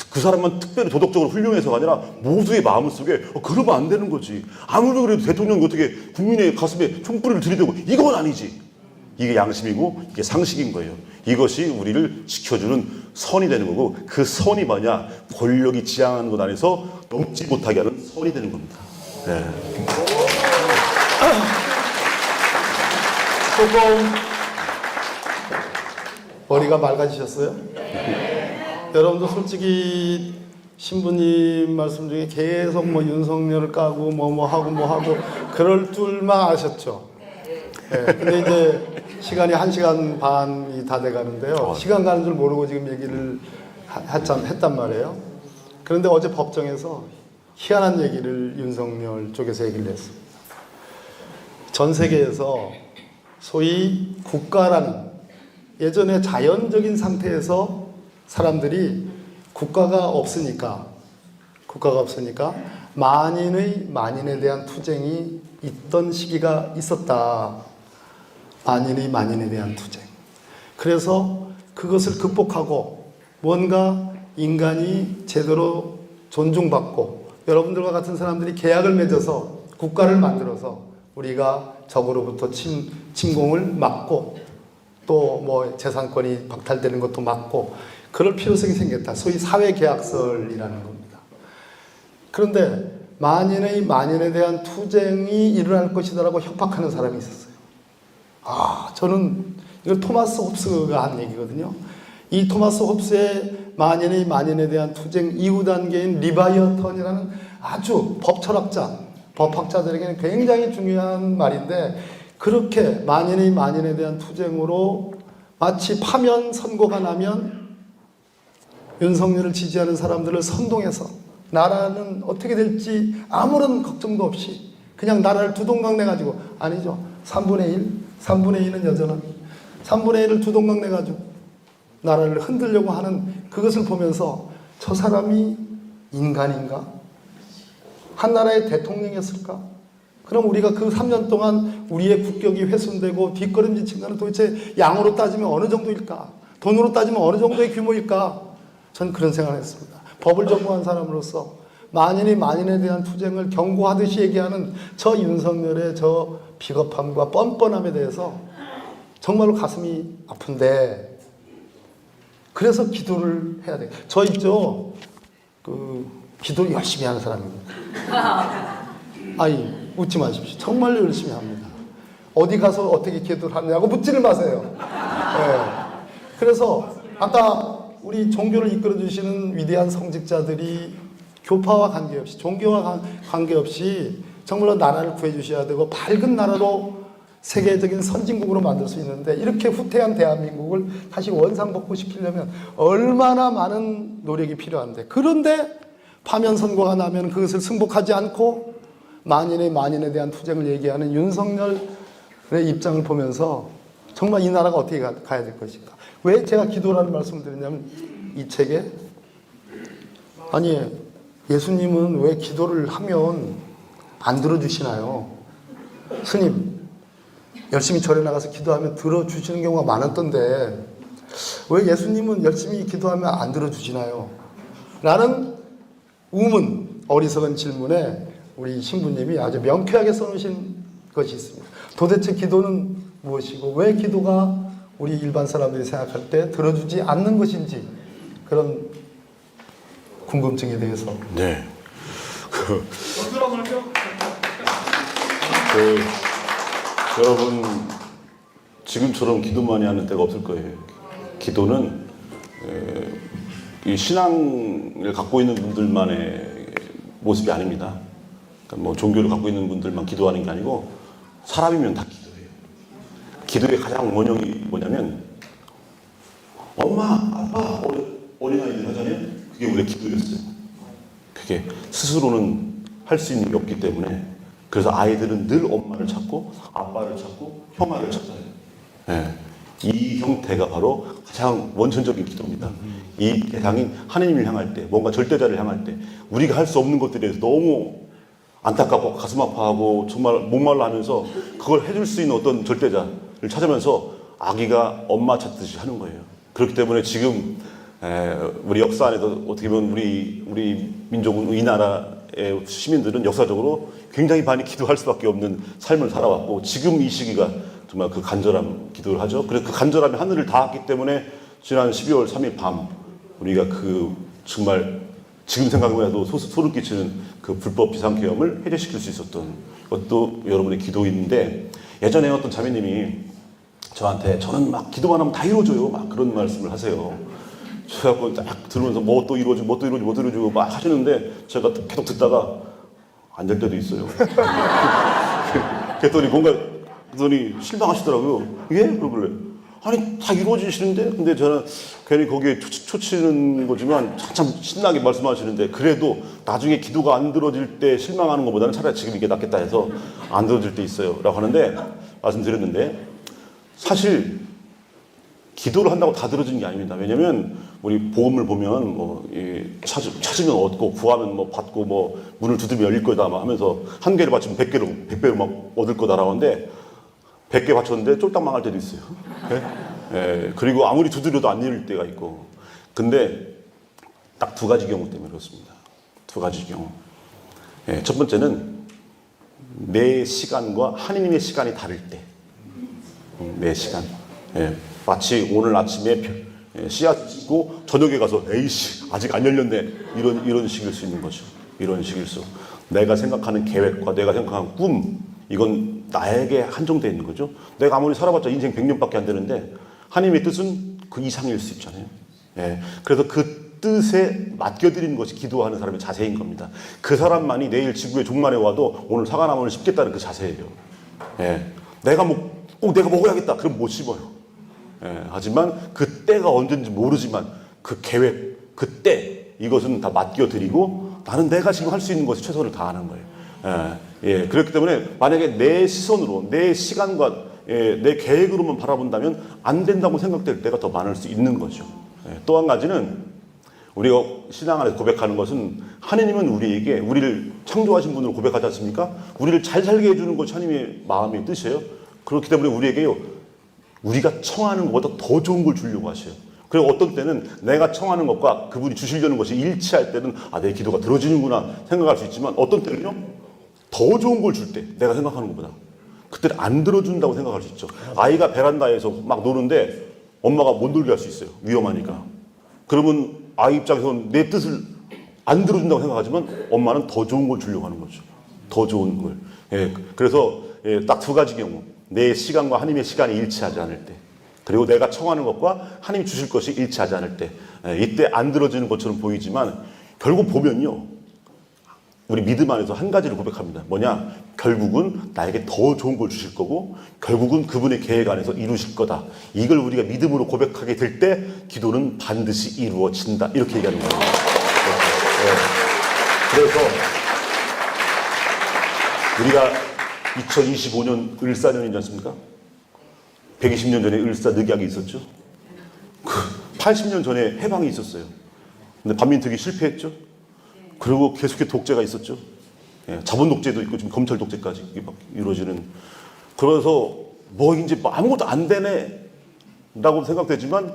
그 사람만 특별히 도덕적으로 훌륭해서가 아니라 모두의 마음속에 그러면 안 되는 거지. 아무리 그래도 대통령이 어떻게 국민의 가슴에 총불을 들이대고 이건 아니지. 이게 양심이고 이게 상식인 거예요. 이것이 우리를 지켜주는 선이 되는 거고 그 선이 뭐냐? 권력이 지향하는 것 안에서 넘지 못하게 하는 선이 되는 겁니다. 네. 조금 머리가 맑아지셨어요? 여러분도 솔직히 신부님 말씀 중에 계속 뭐 윤석열을 까고 뭐 하고 그럴 줄만 아셨죠? 네, 근데 이제 시간이 1시간 반이 다 돼가는데요. 시간 가는 줄 모르고 지금 얘기를 했단 말이에요. 그런데 어제 법정에서 희한한 얘기를 윤석열 쪽에서 얘기를 했습니다. 전 세계에서 소위 국가라는 예전에 자연적인 상태에서 사람들이 국가가 없으니까 만인에 대한 투쟁이 있던 시기가 있었다. 만인에 대한 투쟁. 그래서 그것을 극복하고 뭔가 인간이 제대로 존중받고 여러분들과 같은 사람들이 계약을 맺어서 국가를 만들어서 우리가 적으로부터 침공을 막고 또 뭐 재산권이 박탈되는 것도 막고 그럴 필요성이 생겼다. 소위 사회계약설이라는 겁니다. 그런데 만인에 대한 투쟁이 일어날 것이다라고 협박하는 사람이 있었어요. 저는 이걸 토마스 홉스가 한 얘기거든요. 이 토마스 홉스의 만인에 대한 투쟁 이후 단계인 리바이어턴이라는 아주 법학자들에게는 굉장히 중요한 말인데 그렇게 만인에 대한 투쟁으로 마치 파면 선고가 나면 윤석열을 지지하는 사람들을 선동해서 나라는 어떻게 될지 아무런 걱정도 없이 그냥 나라를 두동강 내가지고 아니죠. 3분의 1은 여전한 3분의 1을 두동강 내가지고 나라를 흔들려고 하는 그것을 보면서 저 사람이 인간인가? 한 나라의 대통령이었을까? 그럼 우리가 그 3년 동안 우리의 국격이 훼손되고 뒷걸음질 친 거는 도대체 양으로 따지면 어느 정도일까? 돈으로 따지면 어느 정도의 규모일까? 전 그런 생각을 했습니다. 법을 전공한 사람으로서 만인에 대한 투쟁을 경고하듯이 얘기하는 저 윤석열의 저 비겁함과 뻔뻔함에 대해서 정말로 가슴이 아픈데 그래서 기도를 해야 돼요. 저 있죠? 기도를 열심히 하는 사람입니다. 웃지 마십시오. 정말 열심히 합니다. 어디 가서 어떻게 기도를 하느냐고 묻지를 마세요. 네. 그래서 아까 우리 종교를 이끌어 주시는 위대한 성직자들이 교파와 관계없이 종교와 관계없이 정말로 나라를 구해 주셔야 되고 밝은 나라로 세계적인 선진국으로 만들 수 있는데 이렇게 후퇴한 대한민국을 다시 원상복구시키려면 얼마나 많은 노력이 필요한데 그런데 파면 선고가 나면 그것을 승복하지 않고 만인에 대한 투쟁을 얘기하는 윤석열의 입장을 보면서 정말 이 나라가 어떻게 가야 될 것인가. 왜 제가 기도라는 말씀을 드리냐면 이 책에 아니 예수님은 왜 기도를 하면 안 들어주시나요? 스님 열심히 절에 나가서 기도하면 들어주시는 경우가 많았던데 왜 예수님은 열심히 기도하면 안 들어주시나요? 라는 우문, 어리석은 질문에 우리 신부님이 아주 명쾌하게 써놓으신 것이 있습니다. 도대체 기도는 무엇이고 왜 기도가 우리 일반 사람들이 생각할 때 들어주지 않는 것인지 그런 궁금증에 대해서. 네. 여러분 지금처럼 기도 많이 하는 때가 없을 거예요. 기도는 이 신앙을 갖고 있는 분들만의 모습이 아닙니다. 그러니까 뭐 종교를 갖고 있는 분들만 기도하는 게 아니고 사람이면 다 기도해요. 기도의 가장 원형이 뭐냐면 엄마, 아빠, 어린아이들 하자면 그게 원래 기도였어요. 그게 스스로는 할 수 있는 게 없기 때문에 그래서 아이들은 늘 엄마를 찾고 아빠를 찾고 형아를 찾아요. 네. 이 형태가 바로 가장 원천적인 기도입니다. 이 대상인 하느님을 향할 때, 뭔가 절대자를 향할 때 우리가 할 수 없는 것들에 대해서 너무 안타깝고 가슴 아파하고 정말 목말라 하면서 그걸 해줄 수 있는 어떤 절대자를 찾으면서 아기가 엄마 찾듯이 하는 거예요. 그렇기 때문에 지금 우리 역사 안에서 어떻게 보면 우리 민족은 이 나라의 시민들은 역사적으로 굉장히 많이 기도할 수밖에 없는 삶을 살아왔고 지금 이 시기가 정말 그 간절한 기도를 하죠. 그래서 그 간절함이 하늘을 닿았기 때문에 지난 12월 3일 밤 우리가 그 정말 지금 생각만 해도 소름 끼치는 그 불법 비상계엄을 해제시킬 수 있었던 것도 여러분의 기도인데 예전에 어떤 자매님이 저한테 저는 막 기도만 하면 다 이루어져요. 막 그런 말씀을 하세요. 그래갖고 딱 들으면서 뭐 또 이루어지고 뭐 또 이루어지고 뭐 또 이루어지고 막 하시는데 제가 계속 듣다가 안 될 때도 있어요. 그랬더니 뭔가 그러더니 실망하시더라고요. 예? 그러길래 아니 다 이루어지시는데 근데 저는 괜히 거기에 초치는 거지만 한참 신나게 말씀하시는데 그래도 나중에 기도가 안 들어질 때 실망하는 것보다는 차라리 지금 이게 낫겠다 해서 안 들어질 때 있어요 라고 하는데 말씀드렸는데 사실 기도를 한다고 다 들어지는 게 아닙니다. 왜냐면 우리 복음을 보면 뭐 찾으면 얻고 구하면 뭐 받고 뭐 문을 두드리면 열릴 거다 막 하면서 한 개를 바치면 100개로 막 얻을 거다라고 하는데 100개 바쳤는데 쫄딱 망할 때도 있어요. 예, 그리고 아무리 두드려도 안 열릴 때가 있고. 근데 딱 두 가지 경우 때문에 그렇습니다. 두 가지 경우. 예, 첫 번째는 내 시간과 하느님의 시간이 다를 때. 내 시간. 예, 마치 오늘 아침에 씨앗 짓고 저녁에 가서 에이씨 아직 안 열렸네 이런 식일 수 있는 거죠. 이런 식일 수. 내가 생각하는 계획과 내가 생각하는 꿈 이건 나에게 한정되어 있는 거죠. 내가 아무리 살아봤자 인생 100년밖에 안 되는데 하나님의 뜻은 그 이상일 수 있잖아요. 예, 그래서 그 뜻에 맡겨드리는 것이 기도하는 사람의 자세인 겁니다. 그 사람만이 내일 지구에 종말에 와도 오늘 사과나무를 심겠다는 그 자세예요. 예, 내가 먹어야겠다. 그럼 못 심어요. 예, 하지만 그 때가 언제인지 모르지만 그 계획, 그 때 이것은 다 맡겨드리고 나는 내가 지금 할 수 있는 것이 최선을 다하는 거예요. 예, 그렇기 때문에 만약에 내 시선으로 내 시간과 내 계획으로만 바라본다면 안 된다고 생각될 때가 더 많을 수 있는 거죠. 또 한 가지는 우리가 신앙 안에서 고백하는 것은 하느님은 우리에게 우리를 창조하신 분으로 고백하지 않습니까? 우리를 잘 살게 해주는 것이 하나님의 마음의 뜻이에요. 그렇기 때문에 우리에게요 우리가 청하는 것보다 더 좋은 걸 주려고 하셔요. 그리고 어떤 때는 내가 청하는 것과 그분이 주시려는 것이 일치할 때는 내 기도가 들어지는구나 생각할 수 있지만 어떤 때는요 더 좋은 걸 줄 때 내가 생각하는 것보다 그때는 안 들어준다고 생각할 수 있죠. 아이가 베란다에서 막 노는데 엄마가 못 놀게 할 수 있어요. 위험하니까. 그러면 아이 입장에서는 내 뜻을 안 들어준다고 생각하지만 엄마는 더 좋은 걸 주려고 하는 거죠. 더 좋은 걸. 예, 그래서 딱 두 가지 경우. 내 시간과 하나님의 시간이 일치하지 않을 때 그리고 내가 청하는 것과 하나님이 주실 것이 일치하지 않을 때 이때 안 들어지는 것처럼 보이지만 결국 보면요 우리 믿음 안에서 한 가지를 고백합니다. 뭐냐? 결국은 나에게 더 좋은 걸 주실 거고 결국은 그분의 계획 안에서 이루실 거다. 이걸 우리가 믿음으로 고백하게 될 때 기도는 반드시 이루어진다. 이렇게 얘기하는 거예요. 그래서 우리가 2025년 을사년이지 않습니까? 120년 전에 을사늑약이 있었죠. 80년 전에 해방이 있었어요. 근데 반민특위 실패했죠. 그리고 계속해 독재가 있었죠. 자본 독재도 있고 지금 검찰 독재까지 이게 막 이루어지는. 그래서 뭐 이제 아무것도 안 되네라고 생각되지만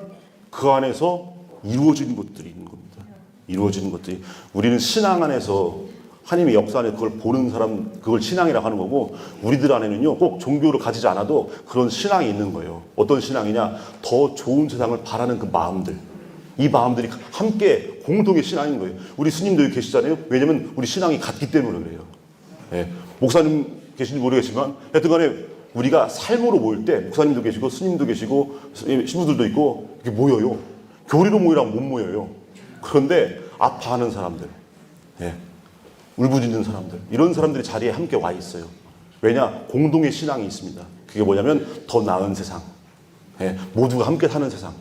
그 안에서 이루어지는 것들이 있는 겁니다. 이루어지는 것들이 우리는 신앙 안에서 하나님의 역사 안에 그걸 보는 사람 그걸 신앙이라고 하는 거고 우리들 안에는요 꼭 종교를 가지지 않아도 그런 신앙이 있는 거예요. 어떤 신앙이냐 더 좋은 세상을 바라는 그 마음들. 이 마음들이 함께 공동의 신앙인 거예요. 우리 스님도 여기 계시잖아요. 왜냐면 우리 신앙이 같기 때문에 그래요. 목사님 계신지 모르겠지만 하여튼 간에 우리가 삶으로 모일 때 목사님도 계시고 스님도 계시고 신부들도 있고 이렇게 모여요. 교리로 모이라면 못 모여요. 그런데 아파하는 사람들 울부짖는 사람들 이런 사람들이 자리에 함께 와 있어요. 왜냐? 공동의 신앙이 있습니다. 그게 뭐냐면 더 나은 세상 모두가 함께 사는 세상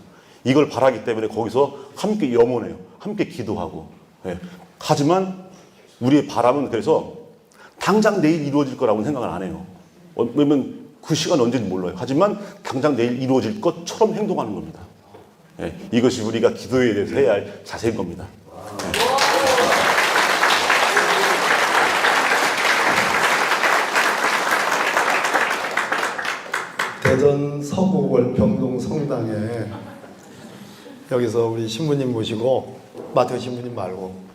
이걸 바라기 때문에 거기서 함께 염원해요. 함께 기도하고. 하지만 우리의 바람은 그래서 당장 내일 이루어질 거라고는 생각을 안 해요. 왜냐면 그 시간 언제인지 몰라요. 하지만 당장 내일 이루어질 것처럼 행동하는 겁니다. 이것이 우리가 기도에 대해서 해야 할 자세인 겁니다. 대전 서구 월평동 성당에 여기서 우리 신부님 모시고 마태오 신부님 말고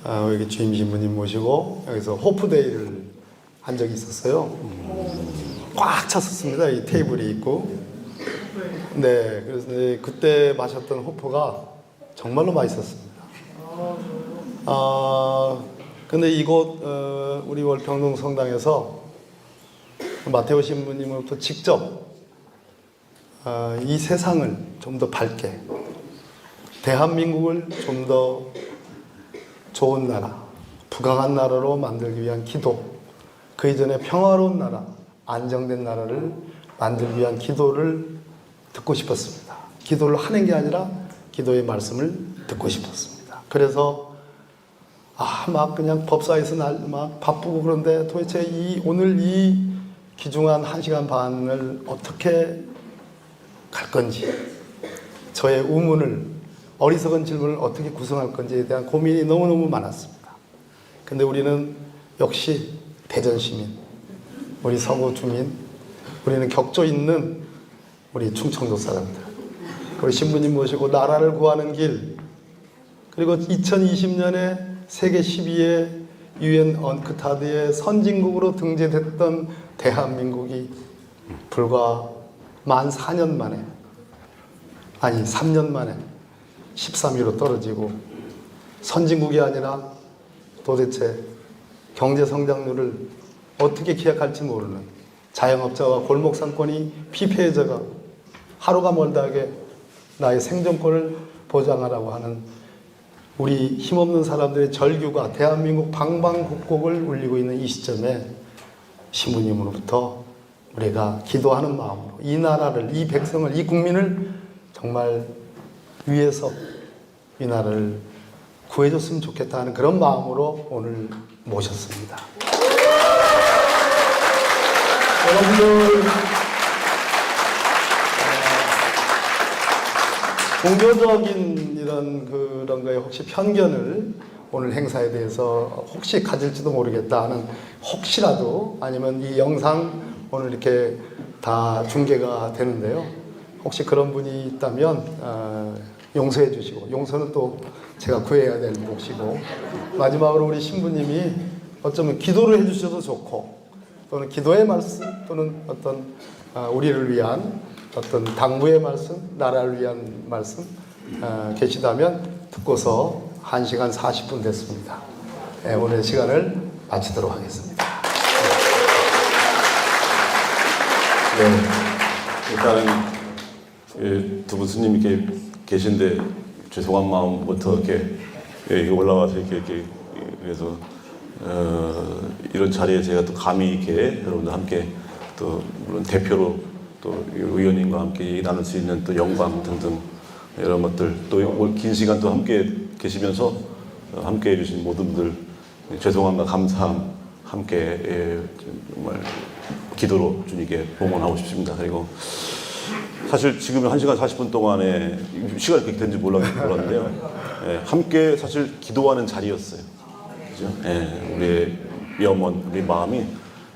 여기 주임 신부님 모시고 여기서 호프데이를 한 적이 있었어요. 꽉 찼었습니다. 이 테이블이 있고. 네, 그래서 그때 마셨던 호프가 정말로 맛있었습니다. 근데 이곳 우리 월평동 성당에서 마태오 신부님으로부터 직접 이 세상을 좀 더 밝게 대한민국을 좀 더 좋은 나라, 부강한 나라로 만들기 위한 기도 그 이전에 평화로운 나라, 안정된 나라를 만들기 위한 기도를 듣고 싶었습니다. 기도를 하는 게 아니라 기도의 말씀을 듣고 싶었습니다. 그래서 막 그냥 법사에서 막 바쁘고 그런데 도대체 오늘 이 귀중한 1시간 반을 어떻게 갈 건지 저의 의문을 어리석은 질문을 어떻게 구성할 건지에 대한 고민이 너무너무 많았습니다. 근데 우리는 역시 대전 시민, 우리 서구 주민, 우리는 격조 있는 우리 충청도 사람들, 우리 신부님 모시고 나라를 구하는 길, 그리고 2020년에 세계 12회 UN 언크타드의 선진국으로 등재됐던 대한민국이 불과 만 4년 만에, 아니 3년 만에 13위로 떨어지고 선진국이 아니라 도대체 경제 성장률을 어떻게 기약할지 모르는 자영업자와 골목 상권이 피폐해져가 하루가 멀다하게 나의 생존권을 보장하라고 하는 우리 힘없는 사람들의 절규가 대한민국 방방곡곡을 울리고 있는 이 시점에 신부님으로부터 우리가 기도하는 마음으로 이 나라를, 이 백성을, 이 국민을 정말 위해서 이 나라를 구해줬으면 좋겠다 하는 그런 마음으로 오늘 모셨습니다. 여러분들 종교적인 그런 거에 혹시 편견을 오늘 행사에 대해서 혹시 가질지도 모르겠다 하는 혹시라도 아니면 이 영상 오늘 이렇게 다 중계가 되는데요. 혹시 그런 분이 있다면 용서해 주시고 용서는 또 제가 구해야 될 몫이고 마지막으로 우리 신부님이 어쩌면 기도를 해주셔도 좋고 또는 기도의 말씀 또는 어떤 우리를 위한 어떤 당부의 말씀, 나라를 위한 말씀 계시다면 듣고서 1시간 40분 됐습니다. 오늘 시간을 마치도록 하겠습니다. 네, 일단은 두 분 스님 이렇게 계신데 죄송한 마음부터 이렇게 올라와서 이렇게 그래서 이런 자리에 제가 또 감히 이렇게 여러분들 함께 또 물론 대표로 또 의원님과 함께 얘기 나눌 수 있는 또 영광 등등 이런 것들 또 긴 시간 또 함께 계시면서 함께 해주신 모든 분들 죄송함과 감사함 함께 정말 기도로 주님께 봉헌하고 싶습니다. 그리고 사실 지금 1시간 40분 동안에 시간이 그렇게 된지 몰랐는데요. 함께 사실 기도하는 자리였어요. 그죠? 우리의 염원, 우리 마음이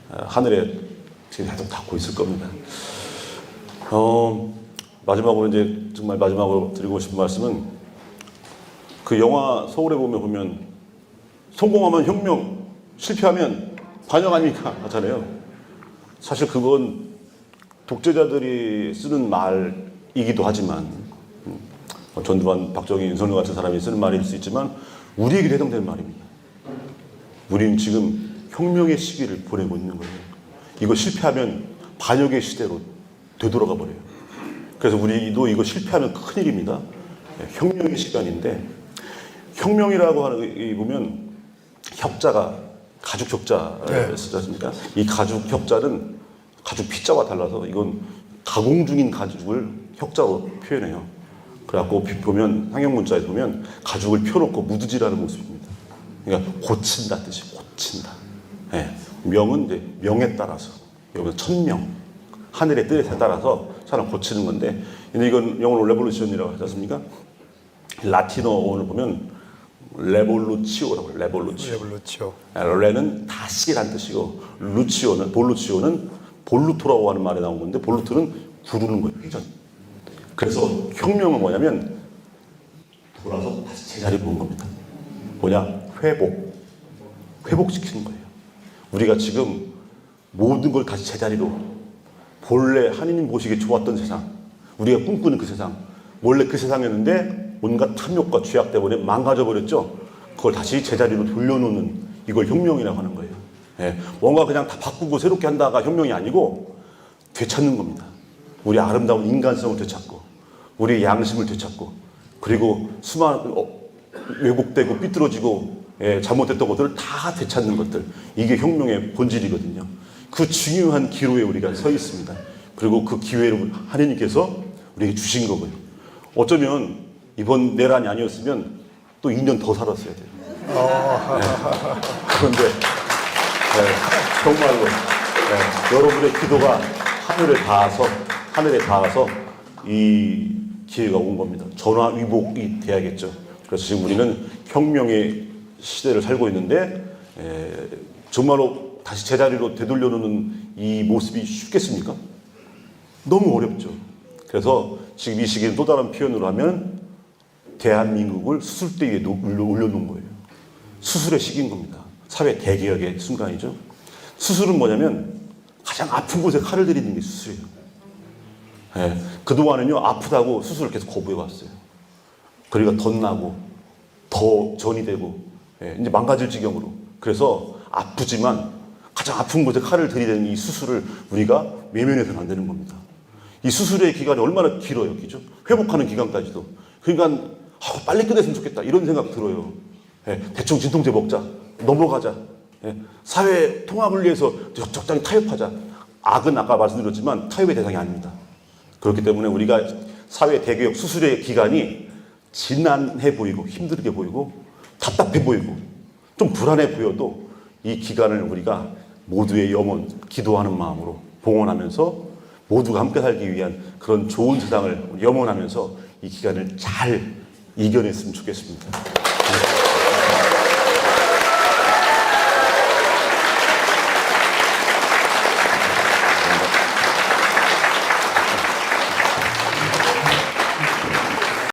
하늘에 지금 계속 닿고 있을 겁니다. 마지막으로 이제 정말 마지막으로 드리고 싶은 말씀은 그 영화 서울에 보면 성공하면 혁명, 실패하면 반역 아닙니까? 하잖아요. 사실 그건 독재자들이 쓰는 말이기도 하지만 전두환, 박정희, 윤석열 같은 사람이 쓰는 말일 수 있지만 우리에게 해당되는 말입니다. 우리는 지금 혁명의 시기를 보내고 있는 거예요. 이거 실패하면 반역의 시대로 되돌아가 버려요. 그래서 우리도 이거 실패하면 큰일입니다. 혁명의 시간인데 혁명이라고 하는 게 보면 혁자가 가죽 혁자를 쓰지 않습니까? 이 가죽 혁자는 가죽 피자와 달라서 이건 가공 중인 가죽을 혁자로 표현해요. 그래갖고 보면 상형문자에 보면 가죽을 펴놓고 무드질하는 모습입니다. 그러니까 고친다 뜻이 고친다. 명은 이제 명에 따라서 여기서 천명 하늘의 뜻에 따라서 사람 고치는 건데 근데 이건 영어로 레볼루션이라고 하지 않습니까? 라틴어를 보면 레볼루치오라고 해요. 레볼루치오. 레는 다시란 뜻이고 볼루치오는 볼루토라고 하는 말에 나온 건데 볼루토는 구르는 거예요. 회전. 그래서 혁명은 뭐냐면 돌아서 다시 제자리로 온 겁니다. 뭐냐? 회복시키는 거예요. 우리가 지금 모든 걸 다시 제자리로 본래 하느님 보시기에 좋았던 세상 우리가 꿈꾸는 그 세상 원래 그 세상이었는데 온갖 탐욕과 죄악 때문에 망가져 버렸죠. 그걸 다시 제자리로 돌려놓는 이걸 혁명이라고 하는 거예요. 뭔가 그냥 다 바꾸고 새롭게 한다가 혁명이 아니고 되찾는 겁니다. 우리 아름다운 인간성을 되찾고 우리의 양심을 되찾고 그리고 수많은 왜곡되고 삐뚤어지고 잘못됐던 것들을 다 되찾는 것들 이게 혁명의 본질이거든요. 그 중요한 기로에 우리가 서 있습니다. 그리고 그 기회를 하느님께서 우리에게 주신 거고요. 어쩌면 이번 내란이 아니었으면 또 2년 더 살았어야 돼요. 그런데 정말로 여러분의 기도가 하늘에 닿아서 이 기회가 온 겁니다. 전화위복이 돼야겠죠. 그래서 지금 우리는 혁명의 시대를 살고 있는데 정말로 다시 제자리로 되돌려놓는 이 모습이 쉽겠습니까? 너무 어렵죠. 그래서 지금 이 시기는 또 다른 표현으로 하면 대한민국을 수술대 위에 올려놓은 거예요. 수술의 시기인 겁니다. 사회 대개혁의 순간이죠. 수술은 뭐냐면 가장 아픈 곳에 칼을 들이는 게 수술이에요. 그동안은요 아프다고 수술을 계속 거부해왔어요. 그러니까 덧나고 더 전이 되고 이제 망가질 지경으로. 그래서 아프지만 가장 아픈 곳에 칼을 들이대는 이 수술을 우리가 외면해서는 안 되는 겁니다. 이 수술의 기간이 얼마나 길어요, 그죠? 회복하는 기간까지도. 그러니까 빨리 끝냈으면 좋겠다 이런 생각 들어요. 대충 진통제 먹자, 넘어가자. 사회 통합을 위해서 적당히 타협하자. 악은 아까 말씀드렸지만 타협의 대상이 아닙니다. 그렇기 때문에 우리가 사회 대개혁 수술의 기간이 지난해 보이고 힘들게 보이고 답답해 보이고 좀 불안해 보여도 이 기간을 우리가 모두의 염원, 기도하는 마음으로 봉헌하면서 모두가 함께 살기 위한 그런 좋은 세상을 염원하면서 이 기간을 잘 이겨냈으면 좋겠습니다.